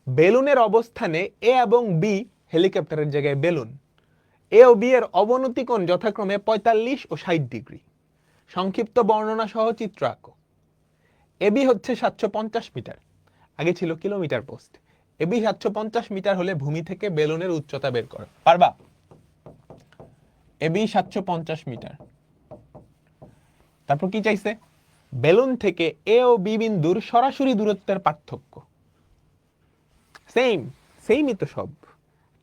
A: বেলুনের অবস্থানে এ এবং বি হেলিকপ্টারের জায়গায় বেলুন। এ ও বি এর অবনতি কোণ যথাক্রমে 45 ও 60 ডিগ্রি। সংক্ষিপ্ত বর্ণনা সহ চিত্র আঁকো। এবি হচ্ছে 750 মিটার, আগে ছিল কিলোমিটার পোস্ট। এবি 750 মিটার হলে ভূমি থেকে বেলুনের উচ্চতা বের করো। পারবা? AB 750 metre. তারপর কি চাইছে? বেলুন থেকে এ ও বি বিন্দুর সরাসরি দূরত্বের পার্থক্য। সেমই তো সব,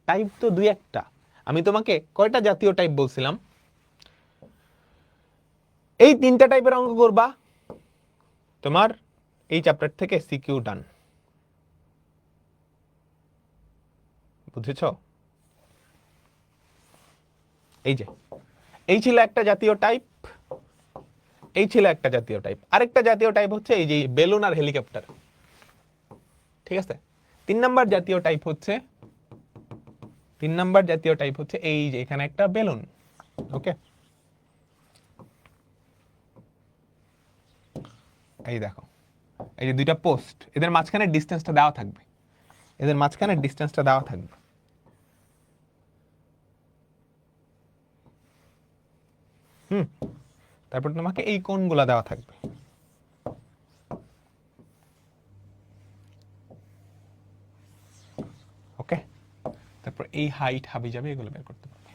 A: টাইপ তো দুই একটা। আমি তোমাকে কয়টা জাতীয় টাইপ বলছিলাম? এই 3টা টাইপের অঙ্ক করবা, তোমার এই চ্যাপ্টার থেকে সিকিউ ডান। বুঝেছ? এই যে এই ছিল একটা জাতীয় টাইপ, এই ছিল একটা জাতীয় টাইপ। আরেকটা জাতীয় টাইপ হচ্ছে এই যে বেলুন আর হেলিকপ্টার। ঠিক আছে, 3 নাম্বার জাতীয় টাইপ হচ্ছে, 3 নাম্বার জাতীয় টাইপ হচ্ছে এই যে এখানে একটা বেলুন। ওকে, এই দেখো এই যে 2টা পোস্ট, এদের মাঝখানে ডিসটেন্সটা দেওয়া থাকবে, এদের মাঝখানে ডিসটেন্সটা দেওয়া থাকবে। তারপর তোমাকে এই কোণগুলা দেওয়া থাকবে। ওকে, তারপর এই হাইট হাবি যাবে, এগুলো বের করতে পারবে।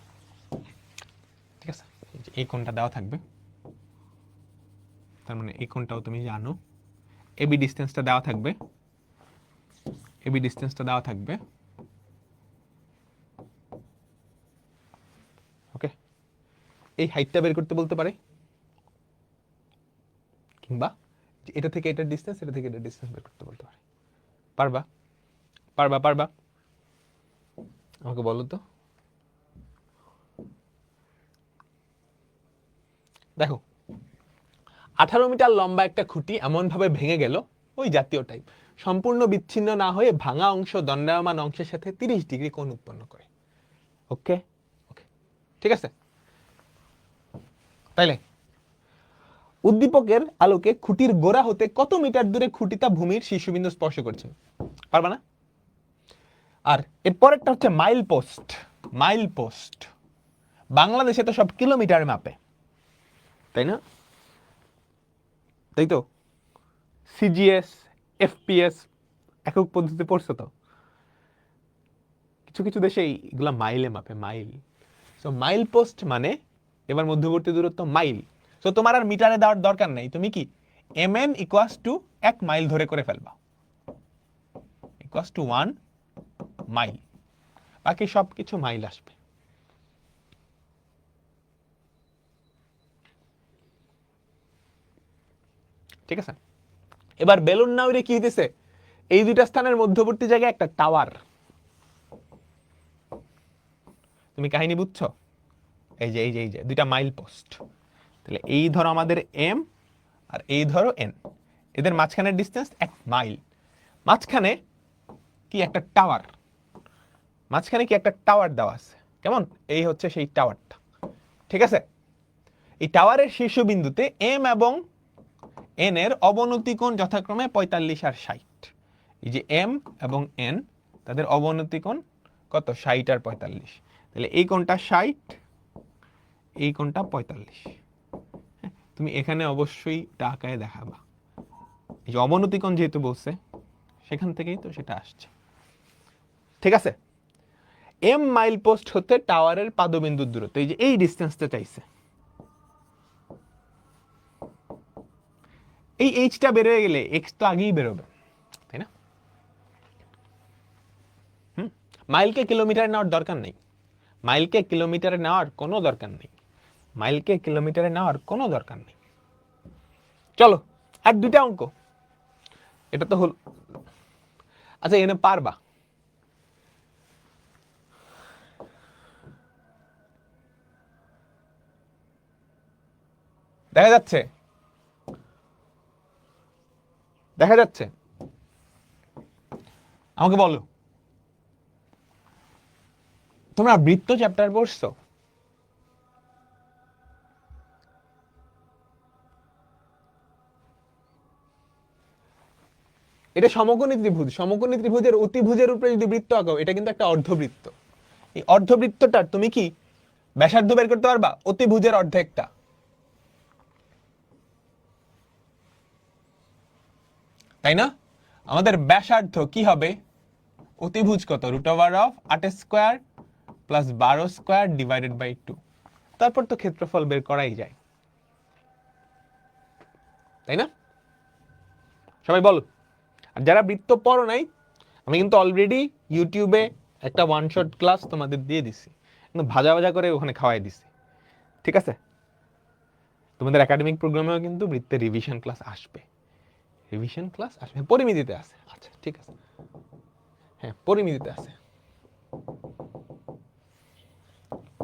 A: ঠিক আছে, এই কোণটা দেওয়া থাকবে, তার মানে এই কোণটাও তুমি জানো। এবি ডিসটেন্সটা দেওয়া থাকবে, এবি ডিসটেন্সটা দেওয়া থাকবে। ওকে, এই হাইটটা বের করতে বলতে পারে, কিংবা এটা থেকে এটার ডিসটেন্স, এটা থেকে এটার ডিসটেন্স বের করতে বলতে পারে। পারবা? পারবা? আমাকে বলো তো। দেখো 18 মিটার লম্বা একটা খুঁটি এমন ভাবে ভেঙে গেল, ওই জাতীয় টাইপ, সম্পূর্ণ বিচ্ছিন্ন না হয়ে ভাঙা অংশ দণ্ডায়মান অংশের সাথে 30 ডিগ্রি কোণ উৎপন্ন করে। ওকে ওকে, ঠিক আছে। তাইলে উদ্দীপকের আলোকে খুঁটির গোড়া হতে কত মিটার দূরে খুঁটিটা ভূমির শীর্ষবিন্দু স্পর্শ করছে? পারবা না? আর এর পরেরটা হচ্ছে মাইল পোস্ট। মাইল পোস্ট বাংলাদেশে তো সব কিলোমিটার মাপে, তাই না? তাই তো, সিজিএস, এফপিএস, একক পদ্ধতি পড়ছো তো। কিছু কিছু দেশে এগুলা মাইলে মাপে, মাইল। সো মাইল পোস্ট মানে এবার মধ্যবর্তী দূরত্ব মাইল। সো তোমার আর মিটারে দেওয়ার দরকার নাই, তুমি কি mn ইকুয়াস টু 1 মাইল ধরে করে ফেলবা, ইকুয়াস টু 1 মাইল, বাকি সব কিছু মাইল আসবে। ঠিক আছে, এবার বেলুন নাউরে কি হইতেছে, এই দুইটা স্থানের মধ্যবর্তী জায়গায় একটা টাওয়ার। তুমি কাহিনী বুঝছো? এই যে এই যে এই যে দুইটা মাইল পোস্ট, তাহলে এই ধরো আমাদের এম আর এই ধরো এন, এদের মাঝখানের ডিস্টেন্স 1 মাইল। মাঝখানে কি একটা টাওয়ার, মাঝখানে কি একটা টাওয়ার দেওয়া আছে, কেমন? এই হচ্ছে সেই টাওয়ারটা। ঠিক আছে, এই টাওয়ারের শীর্ষবিন্দুতে এম এবং এন এর অবনতি কোণ যথাক্রমে 45 আর 60। এই যে এম এবং এন, তাদের অবনতি কোণ কত? 60 আর 45। তাহলে এই কোণটা 60, এই কোণটা 45। তুমি এখানে অবশ্যই টাকায় দেখাবা, এই যে অবনতি কোণ যেহেতু বলছে সেখান থেকেই তো সেটা আসছে। ঠিক আছে, এম মাইল পোস্ট হতে টাওয়ারের পাদবিন্দুর দূরত্ব, এই যে এই ডিসটেন্সটা চাইছে। এই এইচটা বের হয়ে গেলে এক্স তো আগেই বেরোবে, তাই না? মাইলকে কিলোমিটারে নেওয়ার দরকার নেই, মাইলকে কিলোমিটারে নেওয়ার কোনো দরকার নেই, মাইলকে কিলোমিটারে নেওয়ার কোনো দরকার নেই। চলো আর দুইটা অঙ্ক, এটা তো হল। আচ্ছা এনে পারবা? দেখা যাচ্ছে, দেখা যাচ্ছে, আমাকে বলো, তোমরা বৃত্ত চ্যাপ্টার পড়ছো? এটা সমকোণী ত্রিভুজ, সমকোণী ত্রিভুজের অতিভুজের উপরে যদি বৃত্ত আঁকাও, এটা কিন্তু একটা অর্ধবৃত্ত। এই অর্ধবৃত্তটার তুমি কি ব্যাসার্ধ বের করতে পারবা? অতিভুজের অর্ধেকটা। তাই না? আমাদের ব্যাসার্ধ কি হবে? অতিভুজ কত? √8² প্লাস 12² ডিভাইডেড বাই 2। তারপর তো ক্ষেত্রফল বের করাই যায়, তাই না? সবাই বল। আর যারা বৃত্ত পড়ো নাই, আমি কিন্তু অলরেডি ইউটিউবে একটা ওয়ান শট ক্লাস তোমাদের দিয়ে দিছি, কিন্তু ভাজা ভাজা করে ওখানে খাওয়াই দিছি। ঠিক আছে, তোমাদের একাডেমিক প্রোগ্রামেও কিন্তু বৃত্তের রিভিশন ক্লাস আসবে, রিভিশন ক্লাস আসবে। পরিমিতিতে আছে, আচ্ছা ঠিক আছে, হ্যাঁ পরিমিতিতে আছে,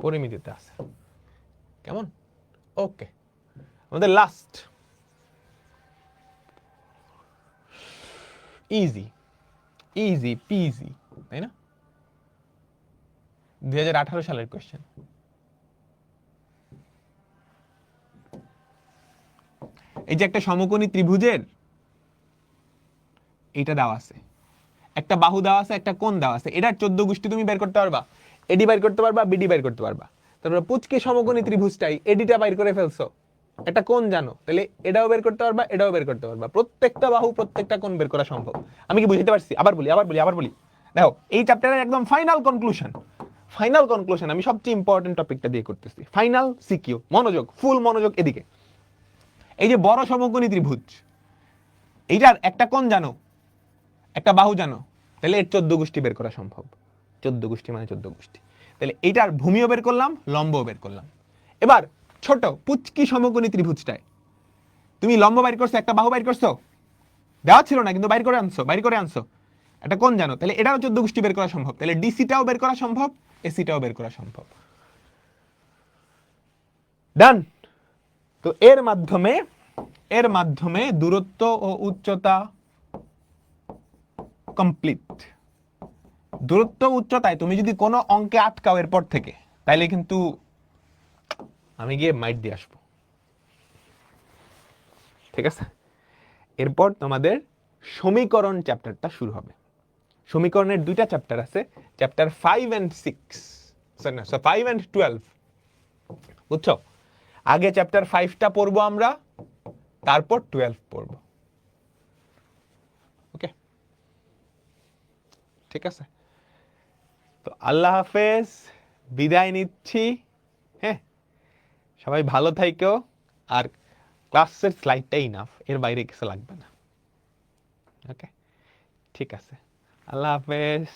A: পরিমিতিতে আছে, কেমন? ওকে, আমাদের লাস্ট ইজি, ইজি পিজি, তাই না? 2018 সালের কোয়েশ্চেন। এই যে একটা সমকোণী ত্রিভুজের এইটা দেওয়া আছে, একটা বাহু দেওয়া আছে, একটা কোণ দেওয়া আছে, এটার 14 গোষ্ঠী তুমি বের করতে পারবা, এডি বের করতে পারবা, বিডি বের করতে পারবা। তারপরে পুচকে সমকোণী ত্রিভুজটাই এডিটা বাইর করে ফেলছো, একটা কোণ জানো, তাহলে এটাও বের করতে পারবা, এটাও বের করতে পারবা, প্রত্যেকটা বাহু প্রত্যেকটা কোণ বের করা সম্ভব। আমি কি বুঝতে পারছি? আবার বলি, আবার বলি, আবার বলি। দেখো এই চ্যাপ্টারের একদম ফাইনাল কনক্লুশন, ফাইনাল কনক্লুশন আমি সবচেয়ে ইম্পর্টেন্ট টপিকটা দিয়ে করতেছি, ফাইনাল সিকিউ। মনোযোগ, ফুল মনোযোগ এদিকে। এই যে বড় সমকোণী ত্রিভুজ, এইটার একটা কোণ জানো, একটা বাহু জানো, তাহলে এর 14 গোষ্ঠী বের করা সম্ভব। 14 গোষ্ঠী মানে 14 গোষ্ঠী। তাহলে এইটার ভূমিও বের করলাম, লম্বও বের করলাম। এবার ছোট পুচকি সমকোণী ত্রিভুজটায় তুমি লম্ব বাইর করছো, একটা বাহু বাইর করছো, দেওয়া ছিল না কিন্তু বাইর করে আনছো, বাইর করে আনছো, একটা কোণ জানো, তাহলে এটাও 14 গোষ্ঠী বের করা সম্ভব। তাহলে ডিসিটাও বের করা সম্ভব, এসিটাও বের করা সম্ভব। ডান। তো এর মাধ্যমে দূরত্ব ও উচ্চতা কমপ্লিট। দূরত্ব উচ্চতায় তুমি যদি কোনো অঙ্কে আটকাও এরপর থেকে, তাইলে কিন্তু আমি গিয়ে মাইট দিয়ে আসবো। ঠিক আছে, এরপর তোমাদের সমীকরণ চ্যাপ্টারটা শুরু হবে। সমীকরণের দুইটা চ্যাপ্টার আছে, চ্যাপ্টার 5 and 6, 5 and 12 বুঝছো? আগে চ্যাপ্টার 5টা পড়বো আমরা, তারপর 12 পড়বো। ওকে, ঠিক আছে। তো আল্লাহ হাফেজ, বিদায় নিচ্ছি। হ্যাঁ, সবাই ভালো থাইকো। আর ক্লাসের স্লাইডটাই ইনাফ, এর বাইরে কিছু লাগবে না। ওকে, ঠিক আছে, আল্লাহ হাফেজ।